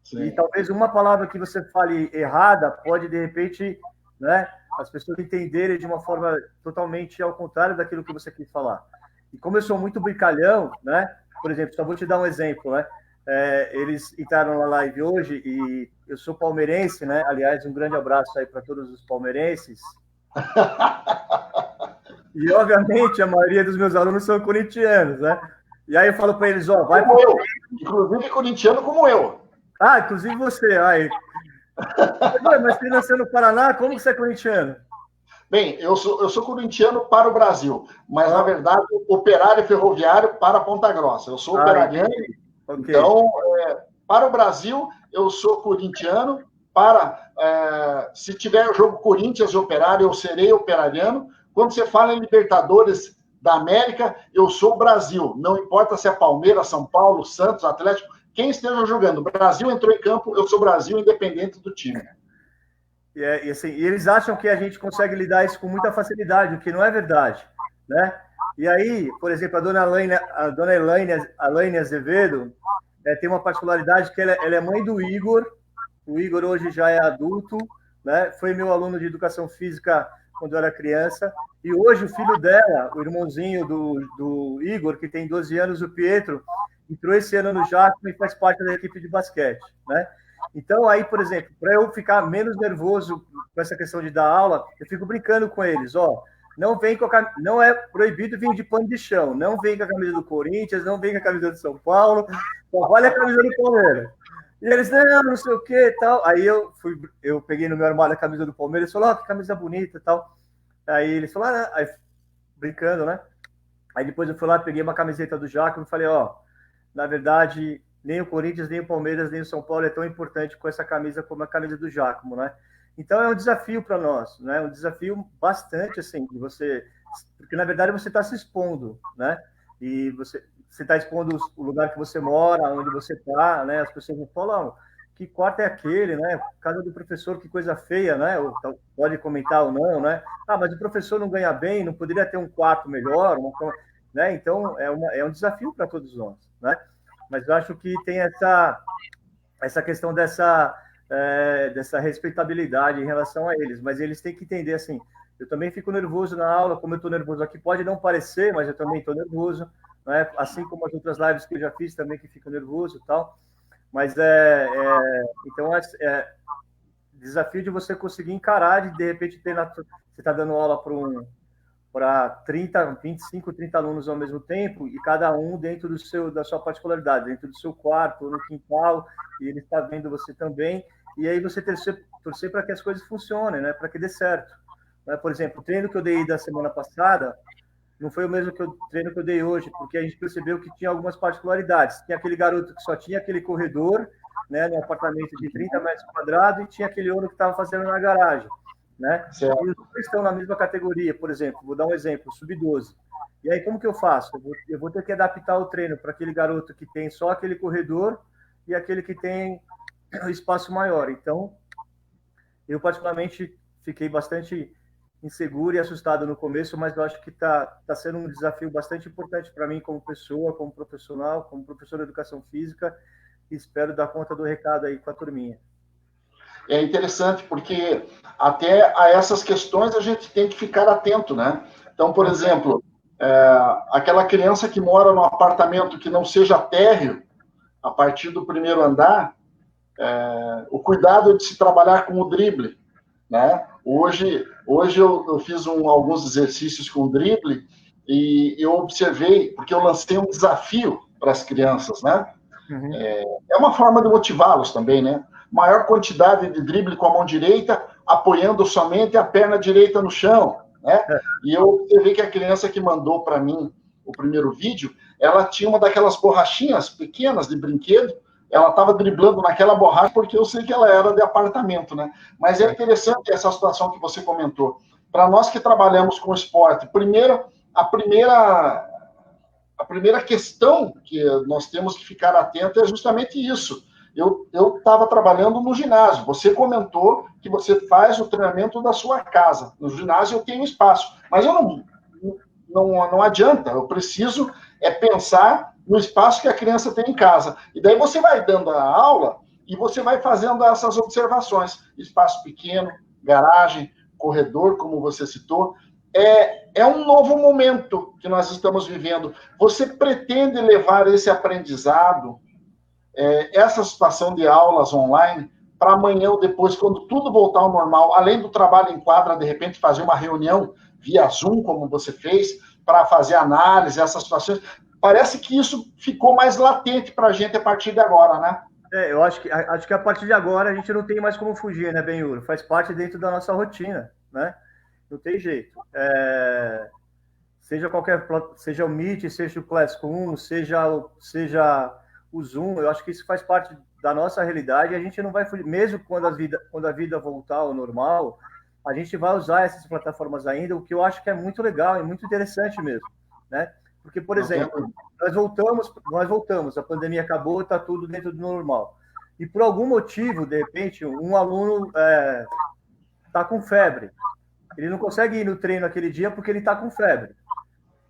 Sim. E talvez uma palavra que você fale errada pode, de repente, né, as pessoas entenderem de uma forma totalmente ao contrário daquilo que você quis falar. E como eu sou muito brincalhão, né? Por exemplo, só vou te dar um exemplo, né? Eles entraram na live hoje e eu sou palmeirense, né? Aliás, um grande abraço aí para todos os palmeirenses. E, obviamente, a maioria dos meus alunos são corintianos, né? E aí eu falo para eles, vai... Como eu, inclusive corintiano como eu. Inclusive você, aí. Mas você nasceu no Paraná, como você é corintiano? Bem, eu sou corintiano para o Brasil, mas, na verdade, operário ferroviário para Ponta Grossa. Eu sou operariano, okay. Então, para o Brasil, eu sou corintiano. Se tiver o jogo Corinthians e Operário, eu serei operariano. Quando você fala em Libertadores da América, eu sou Brasil. Não importa se é Palmeiras, São Paulo, Santos, Atlético, quem esteja jogando. O Brasil entrou em campo, eu sou Brasil, independente do time. E eles acham que a gente consegue lidar isso com muita facilidade, o que não é verdade, né? E aí, por exemplo, a dona Elaine Azevedo tem uma particularidade que ela é mãe do Igor. O Igor hoje já é adulto, né? Foi meu aluno de educação física quando eu era criança. E hoje o filho dela, o irmãozinho do Igor, que tem 12 anos, o Pietro, entrou esse ano no Jacome e faz parte da equipe de basquete, né? Então, aí, por exemplo, para eu ficar menos nervoso com essa questão de dar aula, eu fico brincando com eles, ó, não é proibido vir de pano de chão, não vem com a camisa do Corinthians, não vem com a camisa do São Paulo, só vale a camisa do Palmeiras. E eles, não sei o que tal. Aí eu peguei no meu armário a camisa do Palmeiras e falei, ó, que camisa bonita e tal. Aí eles falaram, aí, brincando, né? Aí depois eu fui lá, peguei uma camiseta do Jacome e falei, ó, na verdade, nem o Corinthians, nem o Palmeiras, nem o São Paulo é tão importante com essa camisa como a camisa do Jacome, né? Então é um desafio para nós, né? Um desafio bastante assim, de você, porque na verdade você está se expondo, né? E você está expondo o lugar que você mora, onde você está, né? As pessoas vão falar, que quarto é aquele, né? Casa do professor, que coisa feia, né? Ou, pode comentar ou não, né? Ah, mas o professor não ganha bem, não poderia ter um quarto melhor, né? Então é um desafio para todos nós, né? Mas eu acho que tem essa questão dessa respeitabilidade em relação a eles, mas eles têm que entender assim, eu também fico nervoso na aula, como eu estou nervoso aqui, pode não parecer, mas eu também estou nervoso, né? Assim como as outras lives que eu já fiz também que fico nervoso e tal, mas então desafio de você conseguir encarar, de repente você está dando aula para 30, 25, 30 alunos ao mesmo tempo, e cada um dentro da sua particularidade, dentro do seu quarto, no quintal, e ele está vendo você também, e aí você torcer para que as coisas funcionem, né? Para que dê certo. Né? Por exemplo, o treino que eu dei da semana passada não foi o mesmo treino que eu dei hoje, porque a gente percebeu que tinha algumas particularidades. Tinha aquele garoto que só tinha aquele corredor, né, no apartamento de 30 metros quadrados, e tinha aquele outro que estava fazendo na garagem. Né? E os dois estão na mesma categoria, por exemplo, vou dar um exemplo, sub-12. E aí, como que eu faço? Eu vou ter que adaptar o treino para aquele garoto que tem só aquele corredor e aquele que tem um espaço maior. Então, eu particularmente fiquei bastante inseguro e assustado no começo, mas eu acho que está sendo um desafio bastante importante para mim como pessoa, como profissional, como professor de educação física, e espero dar conta do recado aí com a turminha. É interessante porque até a essas questões a gente tem que ficar atento, né? Então, por exemplo, aquela criança que mora num apartamento que não seja térreo, a partir do primeiro andar, o cuidado de se trabalhar com o drible, né? Hoje eu fiz alguns exercícios com o drible e eu observei, porque eu lancei um desafio para as crianças, né? Uhum. É uma forma de motivá-los também, né? Maior quantidade de drible com a mão direita, apoiando somente a perna direita no chão, né? E eu observei que a criança que mandou para mim o primeiro vídeo, ela tinha uma daquelas borrachinhas pequenas de brinquedo, ela estava driblando naquela borracha porque eu sei que ela era de apartamento, né? Mas é interessante essa situação que você comentou. Para nós que trabalhamos com esporte, a primeira questão que nós temos que ficar atento é justamente isso. Eu estava trabalhando no ginásio. Você comentou que você faz o treinamento da sua casa. No ginásio eu tenho espaço, mas eu não adianta. Eu preciso pensar no espaço que a criança tem em casa. E daí você vai dando a aula e você vai fazendo essas observações. Espaço pequeno, garagem, corredor, como você citou. É um novo momento que nós estamos vivendo. Você pretende levar esse aprendizado, essa situação de aulas online, para amanhã ou depois, quando tudo voltar ao normal, além do trabalho em quadra, de repente fazer uma reunião via Zoom, como você fez, para fazer análise, essas situações. Parece que isso ficou mais latente para a gente a partir de agora, né? Eu acho que a partir de agora a gente não tem mais como fugir, né, Benhur? Faz parte dentro da nossa rotina, né? Não tem jeito. Seja o Meet, seja o Classroom, seja o Zoom, eu acho que isso faz parte da nossa realidade e a gente não vai fugir. Mesmo quando a vida voltar ao normal, a gente vai usar essas plataformas ainda, o que eu acho que é muito legal e muito interessante mesmo, né? Porque, por exemplo, nós voltamos, a pandemia acabou, está tudo dentro do normal. E por algum motivo, de repente, um aluno está com febre. Ele não consegue ir no treino aquele dia porque ele está com febre.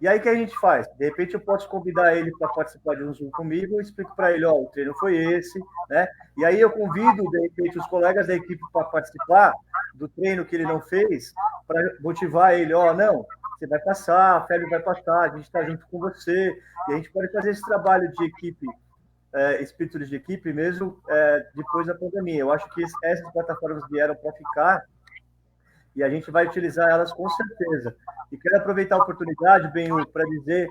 E aí, o que a gente faz? De repente, eu posso convidar ele para participar de um Zoom comigo, eu explico para ele, ó, o treino foi esse, né? E aí eu convido, de repente, os colegas da equipe para participar do treino que ele não fez, para motivar ele, ó, não, você vai passar, a Félio vai passar, a gente está junto com você, e a gente pode fazer esse trabalho de equipe, espírito de equipe mesmo, depois da pandemia. Eu acho que essas plataformas vieram para ficar, e a gente vai utilizar elas com certeza. E quero aproveitar a oportunidade, Benhu, para dizer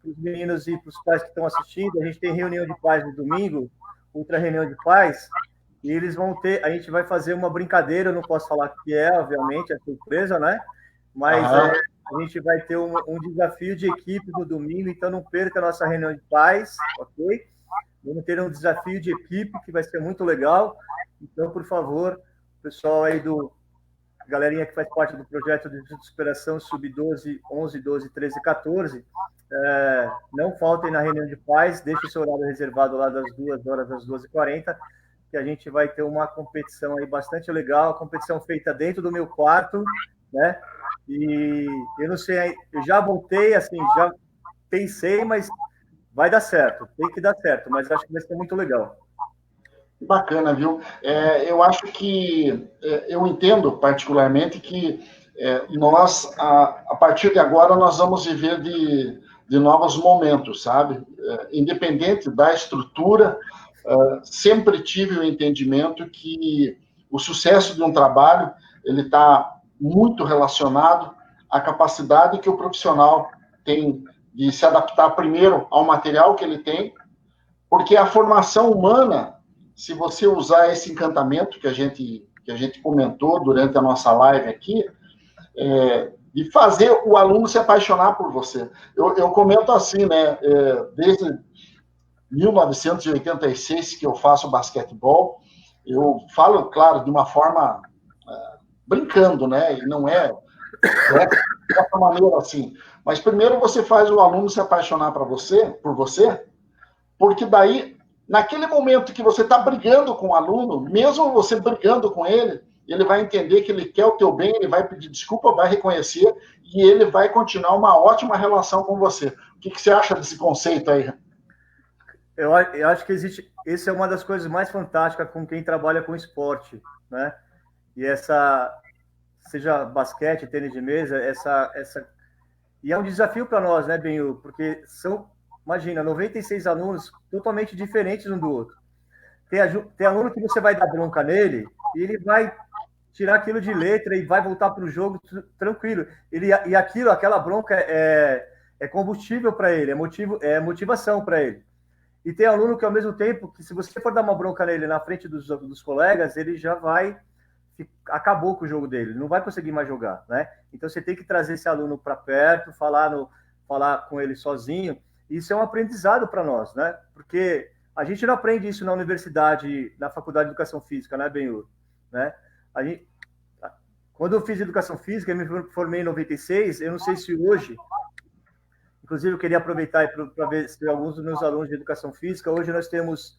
para os meninos e para os pais que estão assistindo, a gente tem reunião de pais no domingo, outra reunião de pais, e eles vão ter, a gente vai fazer uma brincadeira, eu não posso falar o que é, obviamente, é surpresa, né? Mas a gente vai ter um desafio de equipe no domingo, então não perca a nossa reunião de pais, ok? Vamos ter um desafio de equipe que vai ser muito legal. Então, por favor, pessoal aí galerinha que faz parte do projeto de superação sub-12, 11, 12, 13 e 14, não faltem na reunião de pais, deixe o seu horário reservado lá das 2 horas às 12h40, que a gente vai ter uma competição aí bastante legal, a competição feita dentro do meu quarto, né? E eu não sei, eu já voltei, assim, já pensei, mas vai dar certo, tem que dar certo, mas acho que vai ser muito legal. Bacana, viu? Eu acho que eu entendo particularmente que nós, a partir de agora, nós vamos viver de novos momentos, sabe? Independente da estrutura, sempre tive o entendimento que o sucesso de um trabalho ele está muito relacionado à capacidade que o profissional tem de se adaptar primeiro ao material que ele tem, porque a formação humana, se você usar esse encantamento que a gente comentou durante a nossa live aqui, de fazer o aluno se apaixonar por você. Eu comento assim, né? Desde 1986 que eu faço basquetebol, eu falo, claro, de uma forma brincando, né? E não é dessa maneira assim. Mas primeiro você faz o aluno se apaixonar por você, porque daí, naquele momento que você está brigando com o aluno, mesmo você brigando com ele vai entender que ele quer o teu bem, ele vai pedir desculpa, vai reconhecer e ele vai continuar uma ótima relação com você. O que você acha desse conceito aí? Eu acho que existe. Essa é uma das coisas mais fantásticas com quem trabalha com esporte, né? E seja basquete, tênis de mesa, e é um desafio para nós, né, Benhu? Porque imagina, 96 alunos totalmente diferentes um do outro. Tem aluno que você vai dar bronca nele e ele vai tirar aquilo de letra e vai voltar para o jogo tranquilo. Aquela bronca é combustível para ele, é motivação para ele. E tem aluno que, ao mesmo tempo, que se você for dar uma bronca nele na frente dos colegas, ele já acabou com o jogo dele, não vai conseguir mais jogar, né? Então você tem que trazer esse aluno para perto, falar com ele sozinho. Isso é um aprendizado para nós, né? Porque a gente não aprende isso na universidade, na faculdade de educação física, né, Benhur? Né? Quando eu fiz educação física, eu me formei em 96, eu não sei se hoje, inclusive eu queria aproveitar para ver se alguns dos meus alunos de educação física, hoje nós temos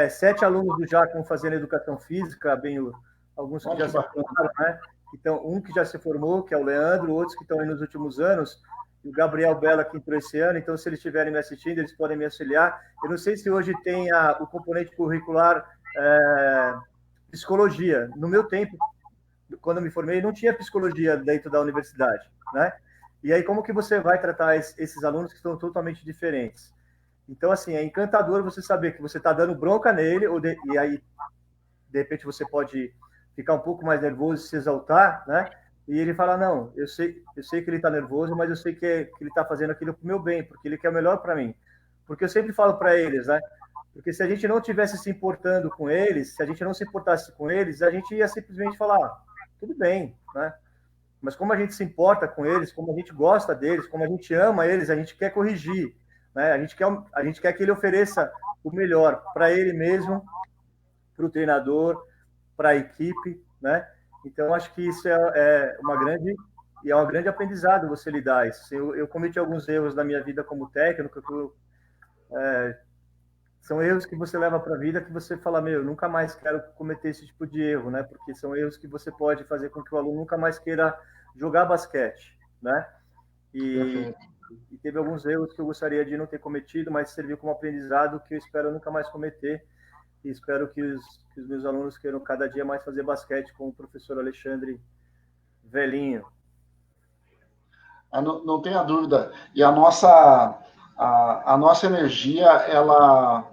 7 alunos do Jacom fazendo educação física, Benhur, alguns que já se formaram, né? Então, um que já se formou, que é o Leandro, outros que estão aí nos últimos anos, e o Gabriel Bela que entrou esse ano, então se eles estiverem me assistindo, eles podem me auxiliar. Eu não sei se hoje tem o componente curricular psicologia. No meu tempo, quando eu me formei, não tinha psicologia dentro da universidade, né? E aí, como que você vai tratar esses alunos que estão totalmente diferentes? Então, assim, é encantador você saber que você está dando bronca nele, e aí, de repente, você pode ficar um pouco mais nervoso e se exaltar, né? E ele fala, não, eu sei que ele está nervoso, mas eu sei que ele está fazendo aquilo para o meu bem, porque ele quer o melhor para mim. Porque eu sempre falo para eles, né? Porque se a gente não tivesse se importando com eles, se a gente não se importasse com eles, a gente ia simplesmente falar, tudo bem, né? Mas como a gente se importa com eles, como a gente gosta deles, como a gente ama eles, a gente quer corrigir, né? A gente quer que ele ofereça o melhor para ele mesmo, para o treinador, para a equipe, né? Então, acho que isso é um grande aprendizado você lidar isso. Eu cometi alguns erros na minha vida como técnico, são erros que você leva para a vida que você fala, nunca mais quero cometer esse tipo de erro, né? Porque são erros que você pode fazer com que o aluno nunca mais queira jogar basquete, né? E teve alguns erros que eu gostaria de não ter cometido, mas serviu como aprendizado que eu espero nunca mais cometer. E espero que os meus alunos queiram cada dia mais fazer basquete com o professor Alexandre Velhinho. Não tenha dúvida. E a nossa energia, ela,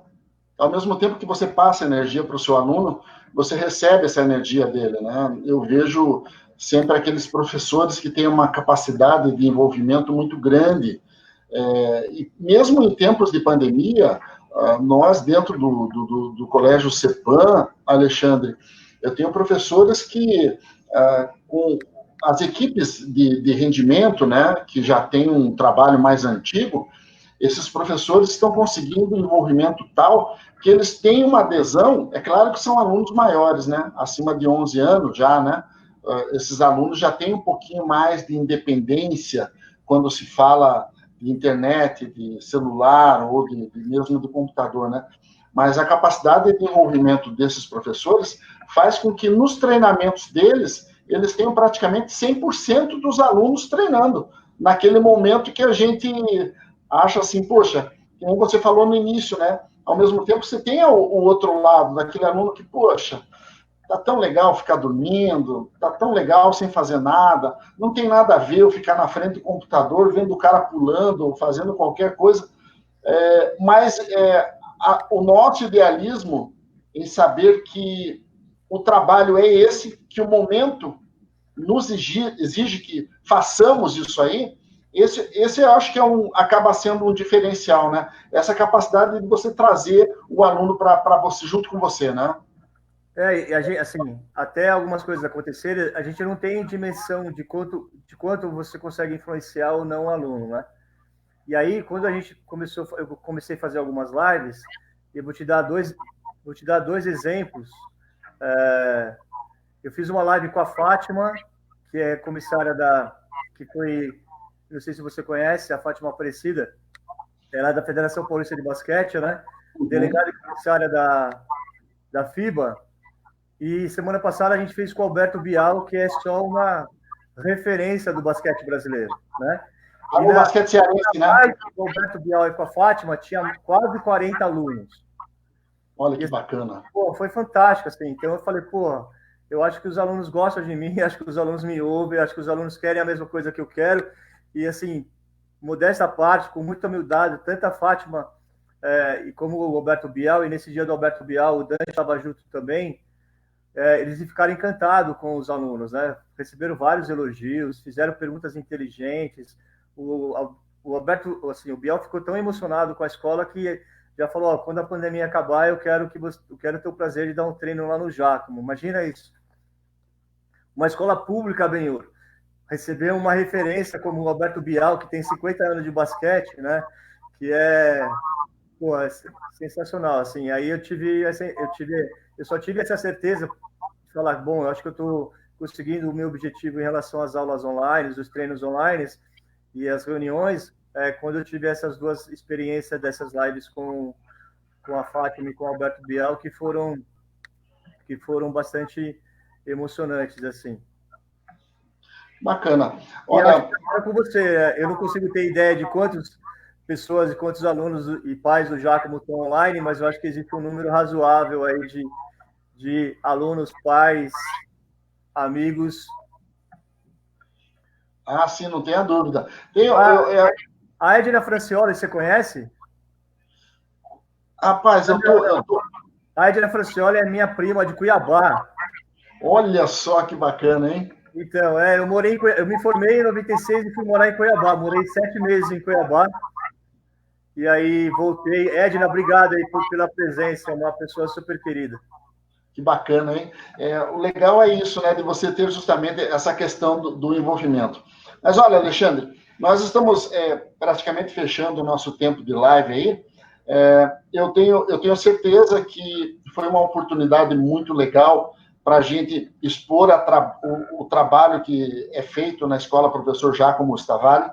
ao mesmo tempo que você passa energia para o seu aluno, você recebe essa energia dele, né? Eu vejo sempre aqueles professores que têm uma capacidade de envolvimento muito grande. E mesmo em tempos de pandemia, nós, dentro do Colégio CEPAM, Alexandre, eu tenho professores que, com as equipes de rendimento, né, que já têm um trabalho mais antigo, esses professores estão conseguindo um envolvimento tal que eles têm uma adesão, é claro que são alunos maiores, né, acima de 11 anos já, né, esses alunos já têm um pouquinho mais de independência quando se fala de internet, de celular ou mesmo do computador, né, mas a capacidade de envolvimento desses professores faz com que nos treinamentos deles, eles tenham praticamente 100% dos alunos treinando, naquele momento que a gente acha assim, poxa, como você falou no início, né? Ao mesmo tempo, você tem o outro lado, daquele aluno que, poxa, tá tão legal ficar dormindo, tá tão legal sem fazer nada, não tem nada a ver eu ficar na frente do computador, vendo o cara pulando, ou fazendo qualquer coisa, mas o nosso idealismo em saber que o trabalho é esse, que o momento nos exige que façamos isso aí, esse eu acho que acaba sendo um diferencial, né? Essa capacidade de você trazer o aluno para você, junto com você, né? E a gente, assim, até algumas coisas acontecerem, a gente não tem dimensão de quanto você consegue influenciar ou não o aluno, né? E aí, quando eu comecei a fazer algumas lives, eu vou te dar dois exemplos. Eu fiz uma live com a Fátima, que é comissária que foi, não sei se você conhece, a Fátima Aparecida, ela é da Federação Paulista de Basquete, né? Delegada e comissária da FIBA. E semana passada a gente fez com o Alberto Bial, que é só uma referência do basquete brasileiro, né? O basquete cearense, né? O Alberto Bial e com a Fátima tinha quase 40 alunos. Olha que bacana. Pô, foi fantástico, assim. Então eu falei, pô, eu acho que os alunos gostam de mim, acho que os alunos me ouvem, acho que os alunos querem a mesma coisa que eu quero. E, assim, modesta parte, com muita humildade, tanto a Fátima e como o Alberto Bial, e nesse dia do Alberto Bial, o Dante estava junto também, eles ficaram encantados com os alunos, né? Receberam vários elogios, fizeram perguntas inteligentes. O Alberto, assim, o Bial ficou tão emocionado com a escola que já falou, ó, quando a pandemia acabar, eu quero ter o prazer de dar um treino lá no Giacomo. Imagina isso. Uma escola pública, Benhur, receber uma referência como o Alberto Bial, que tem 50 anos de basquete, né? Que é sensacional, assim. Aí eu só tive essa certeza de falar, bom, eu acho que eu estou conseguindo o meu objetivo em relação às aulas online, os treinos online e as reuniões, quando eu tive essas duas experiências dessas lives com a Fátima e com o Alberto Bial, que foram bastante emocionantes, assim. Bacana. Olha, com você, eu não consigo ter ideia de quantas pessoas e quantos alunos e pais do Giacomo estão online, mas eu acho que existe um número razoável aí de alunos, pais, amigos. Ah, sim, não tenha dúvida. A Edna Francioli, você conhece? Rapaz, eu tô... A Edna Francioli é minha prima de Cuiabá. Olha só que bacana, hein? Então, eu me formei em 96 e fui morar em Cuiabá. Morei 7 meses em Cuiabá. E aí voltei. Edna, obrigado aí pela presença, é uma pessoa super querida. Que bacana, hein? O legal é isso, né? De você ter justamente essa questão do envolvimento. Mas olha, Alexandre, nós estamos praticamente fechando o nosso tempo de live aí. Eu tenho certeza que foi uma oportunidade muito legal para a gente expor o trabalho que é feito na Escola Professor Giacomo Stavalli,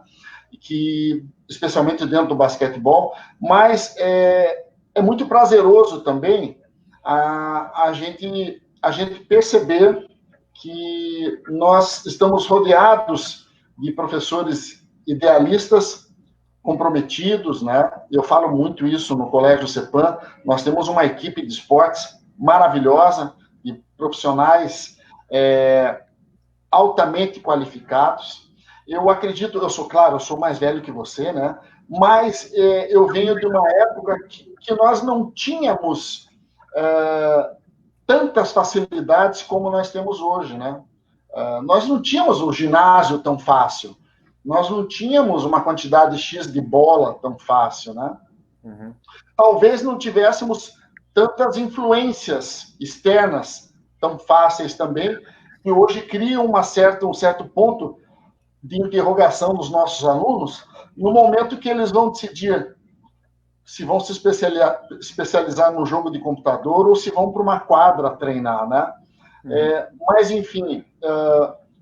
que especialmente dentro do basquetebol, mas é muito prazeroso também a gente perceber que nós estamos rodeados de professores idealistas comprometidos, né? Eu falo muito isso no Colégio CEPAM. Nós temos uma equipe de esportes maravilhosa e profissionais altamente qualificados. Eu acredito, eu sou mais velho que você, né? Mas eu venho de uma época que nós não tínhamos tantas facilidades como nós temos hoje, né? Nós não tínhamos um ginásio tão fácil, nós não tínhamos uma quantidade X de bola tão fácil, né? Uhum. Talvez não tivéssemos tantas influências externas tão fáceis também, que hoje criam um certo ponto de interrogação dos nossos alunos no momento que eles vão decidir se vão se especializar no jogo de computador ou se vão para uma quadra treinar, né? Mas, enfim,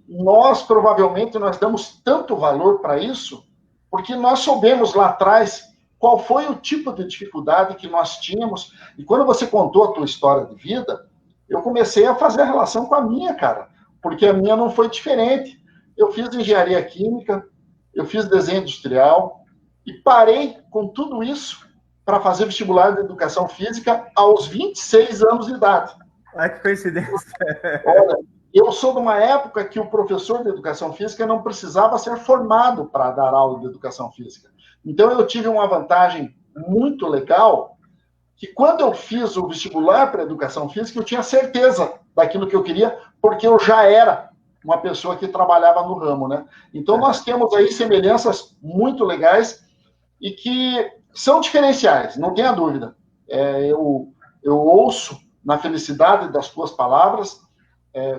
nós provavelmente nós damos tanto valor para isso porque nós soubemos lá atrás qual foi o tipo de dificuldade que nós tínhamos. E quando você contou a tua história de vida, eu comecei a fazer a relação com a minha, cara, porque a minha não foi diferente. Eu fiz engenharia química, eu fiz desenho industrial e parei com tudo isso para fazer vestibular de educação física aos 26 anos de idade. Ai, que coincidência. Olha, eu sou de uma época que o professor de educação física não precisava ser formado para dar aula de educação física. Então, eu tive uma vantagem muito legal, que quando eu fiz o vestibular para educação física, eu tinha certeza daquilo que eu queria, porque eu já era uma pessoa que trabalhava no ramo, né? Então, nós temos aí semelhanças muito legais e que são diferenciais, não tenha dúvida. Eu ouço na felicidade das tuas palavras,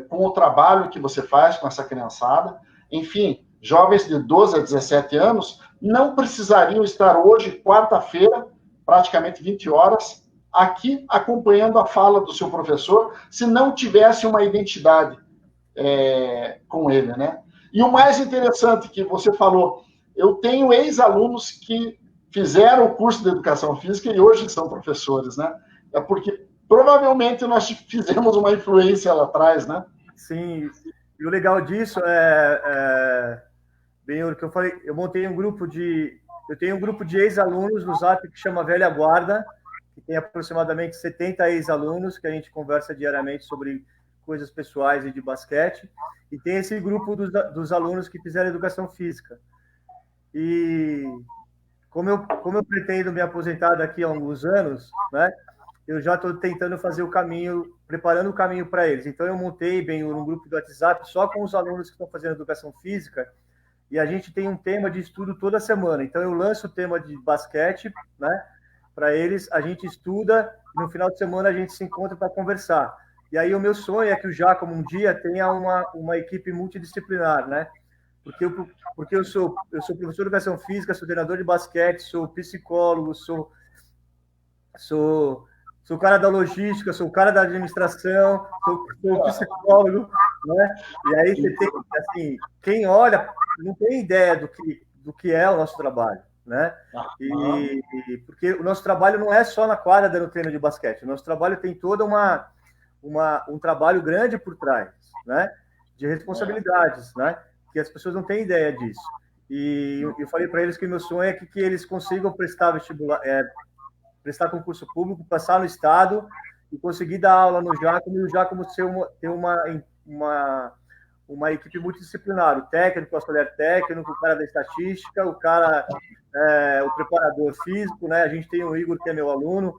com o trabalho que você faz com essa criançada. Enfim, jovens de 12 a 17 anos não precisariam estar hoje, quarta-feira, praticamente 20 horas, aqui acompanhando a fala do seu professor, se não tivesse uma identidade com ele, né? E o mais interessante que você falou, eu tenho ex-alunos que fizeram o curso de educação física e hoje são professores, né? É porque provavelmente nós fizemos uma influência lá atrás, né? Sim, e o legal disso bem, o que eu falei, eu tenho um grupo de ex-alunos no Zap que chama Velha Guarda, que tem aproximadamente 70 ex-alunos, que a gente conversa diariamente sobre coisas pessoais e de basquete, e tem esse grupo dos alunos que fizeram educação física. E como eu pretendo me aposentar daqui a alguns anos, né, eu já estou tentando fazer o caminho, preparando o caminho para eles. Então, eu montei bem um grupo do WhatsApp só com os alunos que estão fazendo educação física, e a gente tem um tema de estudo toda semana. Então, eu lanço o tema de basquete, né, para eles, a gente estuda, e no final de semana a gente se encontra para conversar. E aí, o meu sonho é que o Giacomo um dia tenha uma equipe multidisciplinar, né? Porque eu sou professor de educação física, sou treinador de basquete, sou psicólogo, sou o cara da logística, sou o cara da administração, sou o psicólogo, né? E aí você tem, assim, quem olha não tem ideia do que é o nosso trabalho, né? E porque o nosso trabalho não é só na quadra dando treino de basquete, o nosso trabalho tem toda um trabalho grande por trás, né? De responsabilidades, né? Que as pessoas não têm ideia disso. E eu falei para eles que o meu sonho é que eles consigam prestar vestibular, prestar concurso público, passar no estado e conseguir dar aula no Giacomo e o Giacomo ter uma equipe multidisciplinar, o técnico, o auxiliar técnico, o cara da estatística, o cara, o preparador físico, né? A gente tem o Igor, que é meu aluno,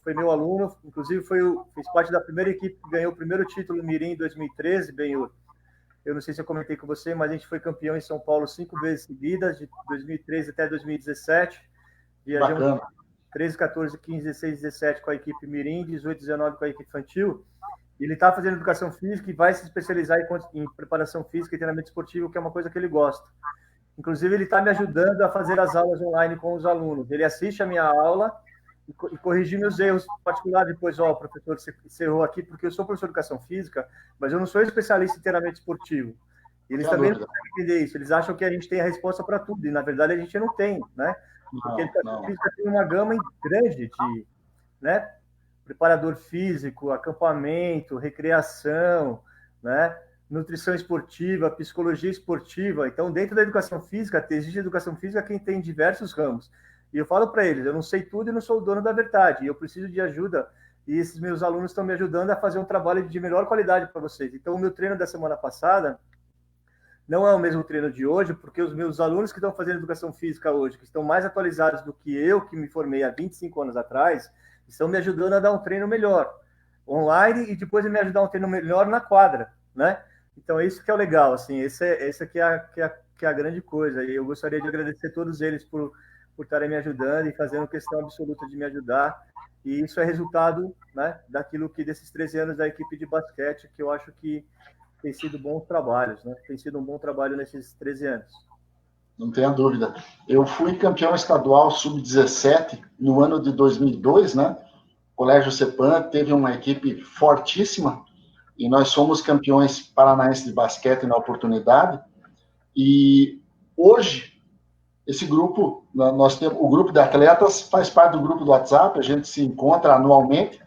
foi meu aluno, inclusive fez parte da primeira equipe que ganhou o primeiro título Mirim em 2013, Benhur. Eu não sei se eu comentei com você, mas a gente foi campeão em São Paulo 5 vezes seguidas, de 2013 até 2017. Viajamos 13, 14, 15, 16, 17 com a equipe Mirim, 18, 19 com a equipe infantil. Ele está fazendo educação física e vai se especializar em preparação física e treinamento esportivo, que é uma coisa que ele gosta. Inclusive, ele está me ajudando a fazer as aulas online com os alunos. Ele assiste a minha aula e corrigir meus erros particulares. Depois, professor, você errou aqui, porque eu sou professor de educação física, mas eu não sou especialista em treinamento esportivo. Eles também não conseguem entender isso. Eles acham que a gente tem a resposta para tudo, e na verdade a gente não tem, né? Porque a educação física tem uma gama grande de, né? Preparador físico, acampamento, recreação, né? nutrição esportiva, psicologia esportiva. Então, dentro da educação física, existe educação física quem tem diversos ramos. E eu falo para eles, eu não sei tudo e não sou o dono da verdade, eu preciso de ajuda, e esses meus alunos estão me ajudando a fazer um trabalho de melhor qualidade para vocês. Então, o meu treino da semana passada não é o mesmo treino de hoje, porque os meus alunos que estão fazendo educação física hoje, que estão mais atualizados do que eu, que me formei há 25 anos atrás, estão me ajudando a dar um treino melhor online e depois me ajudar a um treino melhor na quadra, né? Então, é isso que é o legal, assim, esse aqui é a grande coisa, e eu gostaria de agradecer a todos eles por estarem me ajudando e fazendo questão absoluta de me ajudar, e isso é resultado, né, daquilo que, desses 13 anos da equipe de basquete, que eu acho que tem sido bons trabalhos, né? Tem sido um bom trabalho nesses 13 anos. Não tenha dúvida. Eu fui campeão estadual sub-17 no ano de 2002, né? O Colégio Cepan teve uma equipe fortíssima e nós fomos campeões paranaenses de basquete na oportunidade. E hoje, esse grupo, nós temos o grupo de atletas, faz parte do grupo do WhatsApp, a gente se encontra anualmente,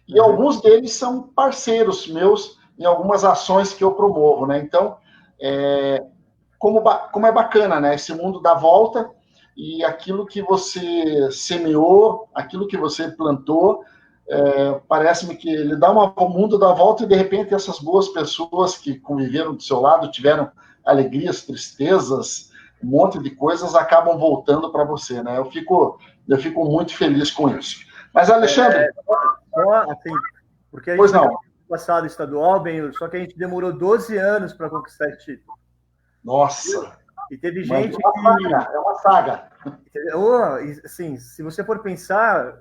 e alguns deles são parceiros meus em algumas ações que eu promovo, né? Então, como é bacana, né? Esse mundo dá volta e aquilo que você semeou, aquilo que você plantou, parece-me que ele dá o mundo dá volta e de repente essas boas pessoas que conviveram do seu lado, tiveram alegrias, tristezas, um monte de coisas acabam voltando para você, né? Eu fico muito feliz com isso. Mas, Alexandre... Assim, porque a gente foi passado estadual, bem, só que a gente demorou 12 anos para conquistar esse título. Nossa! E teve gente é uma saga. Assim, se você for pensar,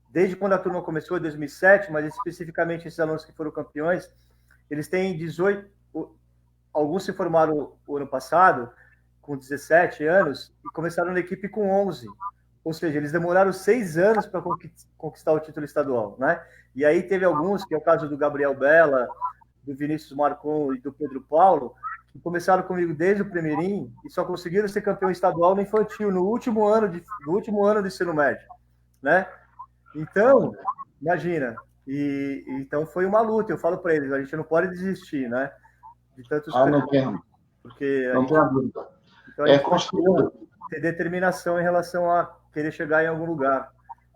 desde quando a turma começou, em 2007, mas especificamente esses alunos que foram campeões, eles têm 18... Alguns se formaram o ano passado, com 17 anos, e começaram na equipe com 11. Ou seja, eles demoraram 6 anos para conquistar o título estadual, né? E aí teve alguns, que é o caso do Gabriel Bella, do Vinícius Marcon e do Pedro Paulo, que começaram comigo desde o primeirinho e só conseguiram ser campeão estadual no infantil, no último ano do ensino médio, né? Então, imagina. Então foi uma luta, eu falo para eles, a gente não pode desistir, né? De tantos não tem. porque não tenho dúvida. Então, construindo. Ter determinação em relação a querer chegar em algum lugar.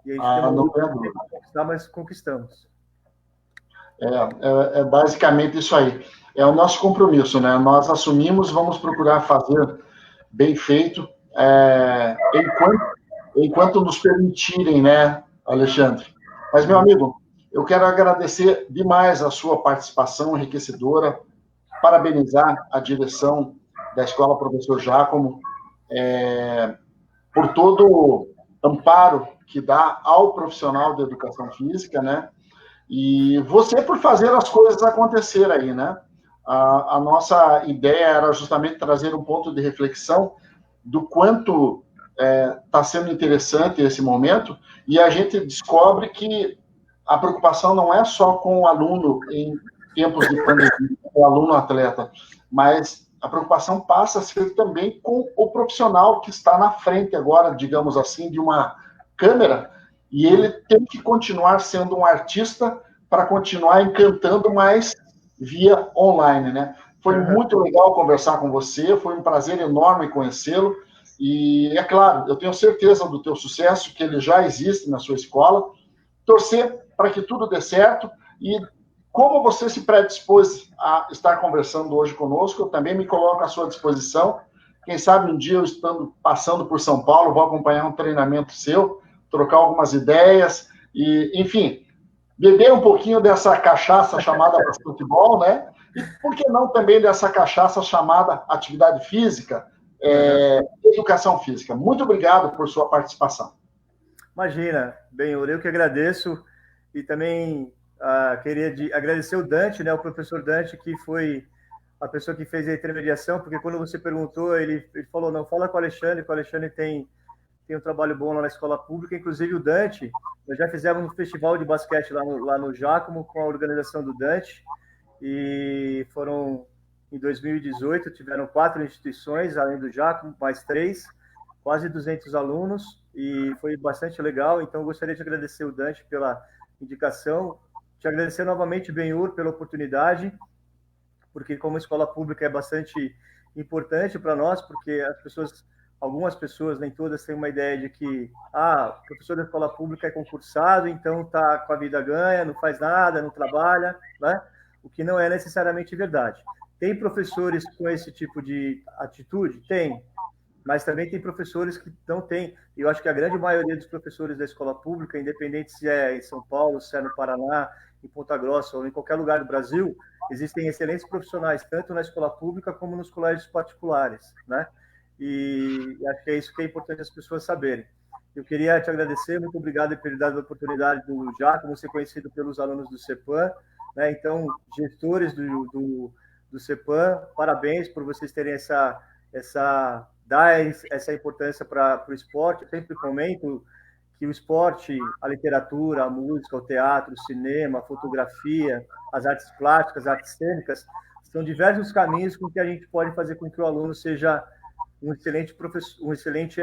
E a gente demorou para conquistar, mas conquistamos. É basicamente isso aí. É o nosso compromisso, né? Nós assumimos, vamos procurar fazer bem feito, enquanto nos permitirem, né, Alexandre? Mas, meu amigo, eu quero agradecer demais a sua participação enriquecedora, parabenizar a direção da Escola Professor Giacomo por todo o amparo que dá ao profissional da educação física, né? E você por fazer as coisas acontecer aí, né? A nossa ideia era justamente trazer um ponto de reflexão do quanto está sendo interessante esse momento, e a gente descobre que a preocupação não é só com o aluno em tempos de pandemia, o aluno atleta, mas a preocupação passa a ser também com o profissional que está na frente agora, digamos assim, de uma câmera, e ele tem que continuar sendo um artista para continuar encantando mais via online, né? Foi muito legal conversar com você, foi um prazer enorme conhecê-lo, e é claro, eu tenho certeza do teu sucesso, que ele já existe na sua escola, torcer para que tudo dê certo, e como você se predispôs a estar conversando hoje conosco, eu também me coloco à sua disposição. Quem sabe um dia eu estando passando por São Paulo, vou acompanhar um treinamento seu, trocar algumas ideias, e, enfim, beber um pouquinho dessa cachaça chamada futebol, né? E por que não também dessa cachaça chamada atividade física, educação física. Muito obrigado por sua participação. Imagina, bem, eu que agradeço, e também queria agradecer o Dante, né, o professor Dante, que foi a pessoa que fez a intermediação, porque quando você perguntou, ele falou, não, fala com o Alexandre tem um trabalho bom lá na escola pública, inclusive o Dante, nós já fizemos um festival de basquete lá no Giacomo, com a organização do Dante, e foram, em 2018, tiveram 4 instituições, além do Giacomo, mais 3, quase 200 alunos, e foi bastante legal. Então, eu gostaria de agradecer o Dante pela indicação, te agradecer novamente, Benhur, pela oportunidade, porque como escola pública é bastante importante para nós, porque algumas pessoas, nem todas, têm uma ideia de que o professor da escola pública é concursado, então está com a vida ganha, não faz nada, não trabalha, né? O que não é necessariamente verdade. Tem professores com esse tipo de atitude? Tem, mas também tem professores que não têm. E eu acho que a grande maioria dos professores da escola pública, independente se é em São Paulo, se é no Paraná, em Ponta Grossa ou em qualquer lugar do Brasil, existem excelentes profissionais, tanto na escola pública como nos colégios particulares, né? E acho que é isso que é importante as pessoas saberem. Eu queria te agradecer, muito obrigado por ter dado a oportunidade do Giacomo ser conhecido pelos alunos do CEPAM, né? Então, gestores do CEPAM, parabéns por vocês terem dar essa importância para o esporte. Eu sempre comento que o esporte, a literatura, a música, o teatro, o cinema, a fotografia, as artes plásticas, as artes cênicas, são diversos caminhos com que a gente pode fazer com que o aluno seja um excelente professor, um excelente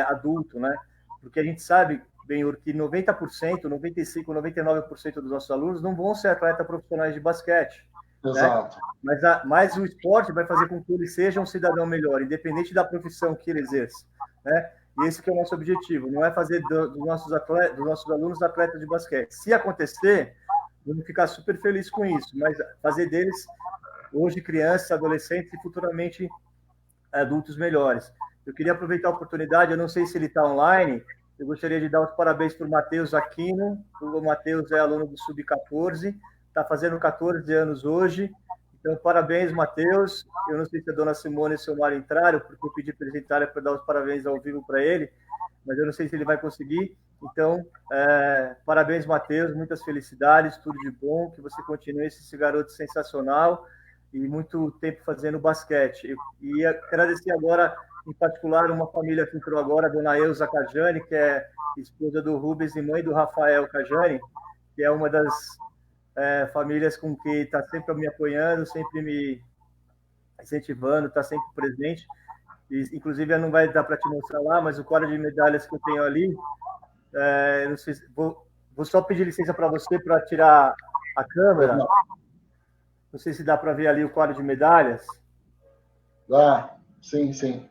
adulto, né? Porque a gente sabe, Benhur, que 90%, 95%, 99% dos nossos alunos não vão ser atletas profissionais de basquete. Exato. Né? Mas o esporte vai fazer com que ele seja um cidadão melhor, independente da profissão que ele exerce. Né? E esse que é o nosso objetivo, não é fazer dos nossos alunos atletas de basquete. Se acontecer, vamos ficar super felizes com isso, mas fazer deles, hoje, crianças, adolescentes e futuramente adultos melhores. Eu queria aproveitar a oportunidade, eu não sei se ele está online, eu gostaria de dar os parabéns para o Matheus Aquino. O Matheus é aluno do Sub-14, está fazendo 14 anos hoje. Então, parabéns, Matheus. Eu não sei se a dona Simone e o seu Mário entraram, porque eu pedi para eles entrarem para dar os parabéns ao vivo para ele, mas eu não sei se ele vai conseguir. Então, parabéns, Matheus, muitas felicidades, tudo de bom, que você continue esse garoto sensacional e muito tempo fazendo basquete. E agradecer agora, em particular, uma família que entrou agora, a dona Elza Cajani, que é esposa do Rubens e mãe do Rafael Cajani, que é uma das famílias com que está sempre me apoiando, sempre me incentivando, está sempre presente. E, inclusive, não vai dar para te mostrar lá, mas o quadro de medalhas que eu tenho ali, não sei, vou só pedir licença para você para tirar a câmera. Não sei se dá para ver ali o quadro de medalhas. Sim, sim.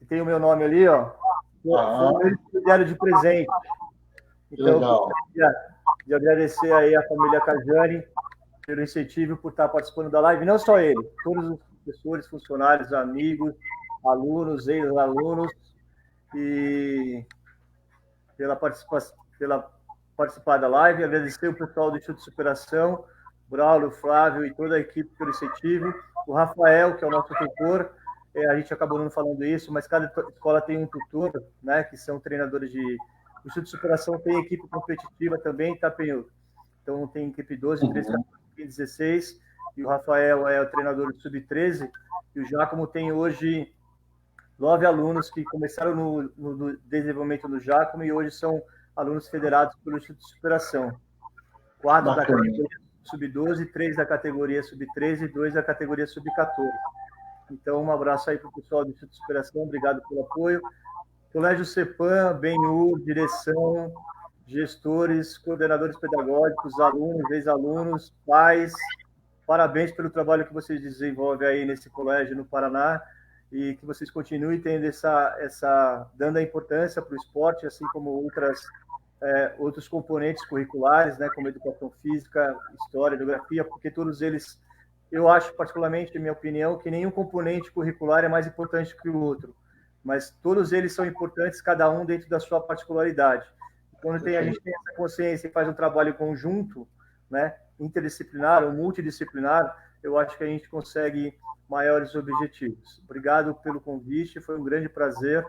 Tem o meu nome ali, ó. Foi o diário de presente. Então, legal. Eu queria de agradecer aí a família Cajani pelo incentivo, por estar participando da live. Não só ele, todos os professores, funcionários, amigos, alunos, ex-alunos, e pela participar da live. Agradecer o pessoal do Instituto de Superação, Braulio, Flávio e toda a equipe pelo incentivo. O Rafael, que é o nosso tutor, a gente acabou não falando isso, mas cada escola tem um tutor, né, que são treinadores de... O Instituto de Superação tem equipe competitiva também, tá, Penho? Então tem equipe 12, 13, 14, 15, 16, e o Rafael é o treinador do Sub-13, e o Giacomo tem hoje 9 alunos que começaram no desenvolvimento do Giacomo e hoje são alunos federados pelo Instituto de Superação. 4 da categoria Sub-12, 3 da categoria Sub-13 e 2 da categoria Sub-14. Então, um abraço aí para o pessoal do Instituto de Superação, obrigado pelo apoio. Colégio CEPAM, Benhur, direção, gestores, coordenadores pedagógicos, alunos, ex-alunos, pais, parabéns pelo trabalho que vocês desenvolvem aí nesse colégio no Paraná e que vocês continuem tendo dando a importância para o esporte, assim como outros componentes curriculares, né, como educação física, história, geografia, porque todos eles, eu acho particularmente, em minha opinião, que nenhum componente curricular é mais importante que o outro, mas todos eles são importantes, cada um dentro da sua particularidade. Quando a gente tem essa consciência e faz um trabalho conjunto, né, interdisciplinar ou multidisciplinar, eu acho que a gente consegue maiores objetivos. Obrigado pelo convite, foi um grande prazer,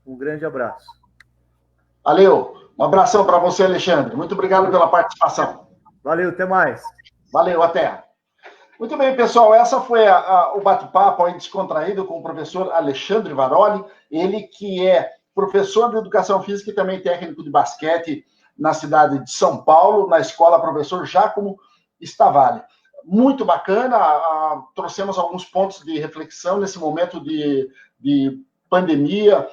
um grande abraço. Valeu, um abração para você, Alexandre. Muito obrigado pela participação. Valeu, até mais. Valeu, até. Muito bem, pessoal, essa foi o bate-papo aí descontraído com o professor Alexandre Varoli, ele que é professor de Educação Física e também técnico de basquete na cidade de São Paulo, na escola Professor Giacomo Stavalli. Muito bacana, trouxemos alguns pontos de reflexão nesse momento de pandemia,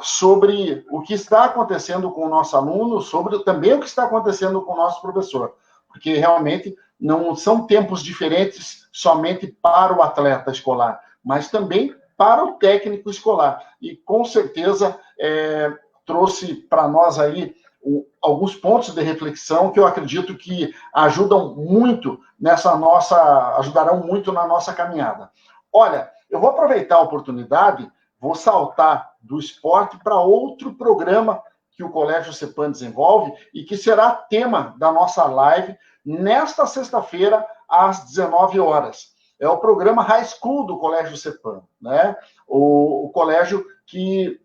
sobre o que está acontecendo com o nosso aluno, sobre também o que está acontecendo com o nosso professor, porque realmente não são tempos diferentes somente para o atleta escolar, mas também para o técnico escolar. E, com certeza, trouxe para nós aí alguns pontos de reflexão que eu acredito que ajudarão muito na nossa caminhada. Olha, eu vou aproveitar a oportunidade, vou saltar do esporte para outro programa que o Colégio CEPAM desenvolve e que será tema da nossa live nesta sexta-feira, às 19 horas. É o programa High School do Colégio CEPAM, né? O colégio que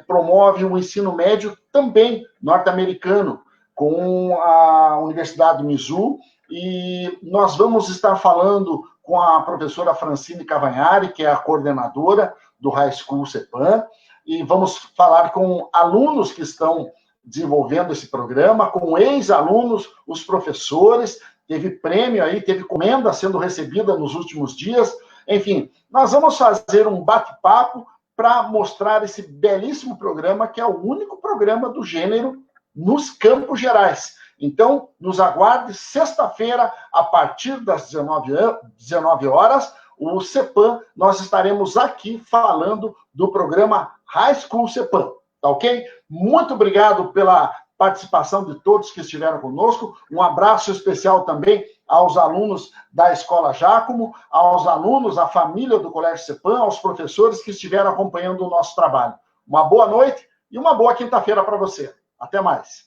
promove o ensino médio também norte-americano, com a Universidade do Mizzou, e nós vamos estar falando com a professora Francine Cavanhari, que é a coordenadora do High School CEPAM, e vamos falar com alunos que estão desenvolvendo esse programa, com ex-alunos, os professores, teve prêmio aí, teve comenda sendo recebida nos últimos dias, enfim, nós vamos fazer um bate-papo para mostrar esse belíssimo programa, que é o único programa do gênero nos Campos Gerais. Então, nos aguarde sexta-feira, a partir das 19 horas, o CEPAM, nós estaremos aqui falando do programa High School CEPAM, tá ok? Muito obrigado pela participação de todos que estiveram conosco. Um abraço especial também aos alunos da Escola Giacomo, aos alunos, à família do Colégio CEPAM, aos professores que estiveram acompanhando o nosso trabalho. Uma boa noite e uma boa quinta-feira para você. Até mais.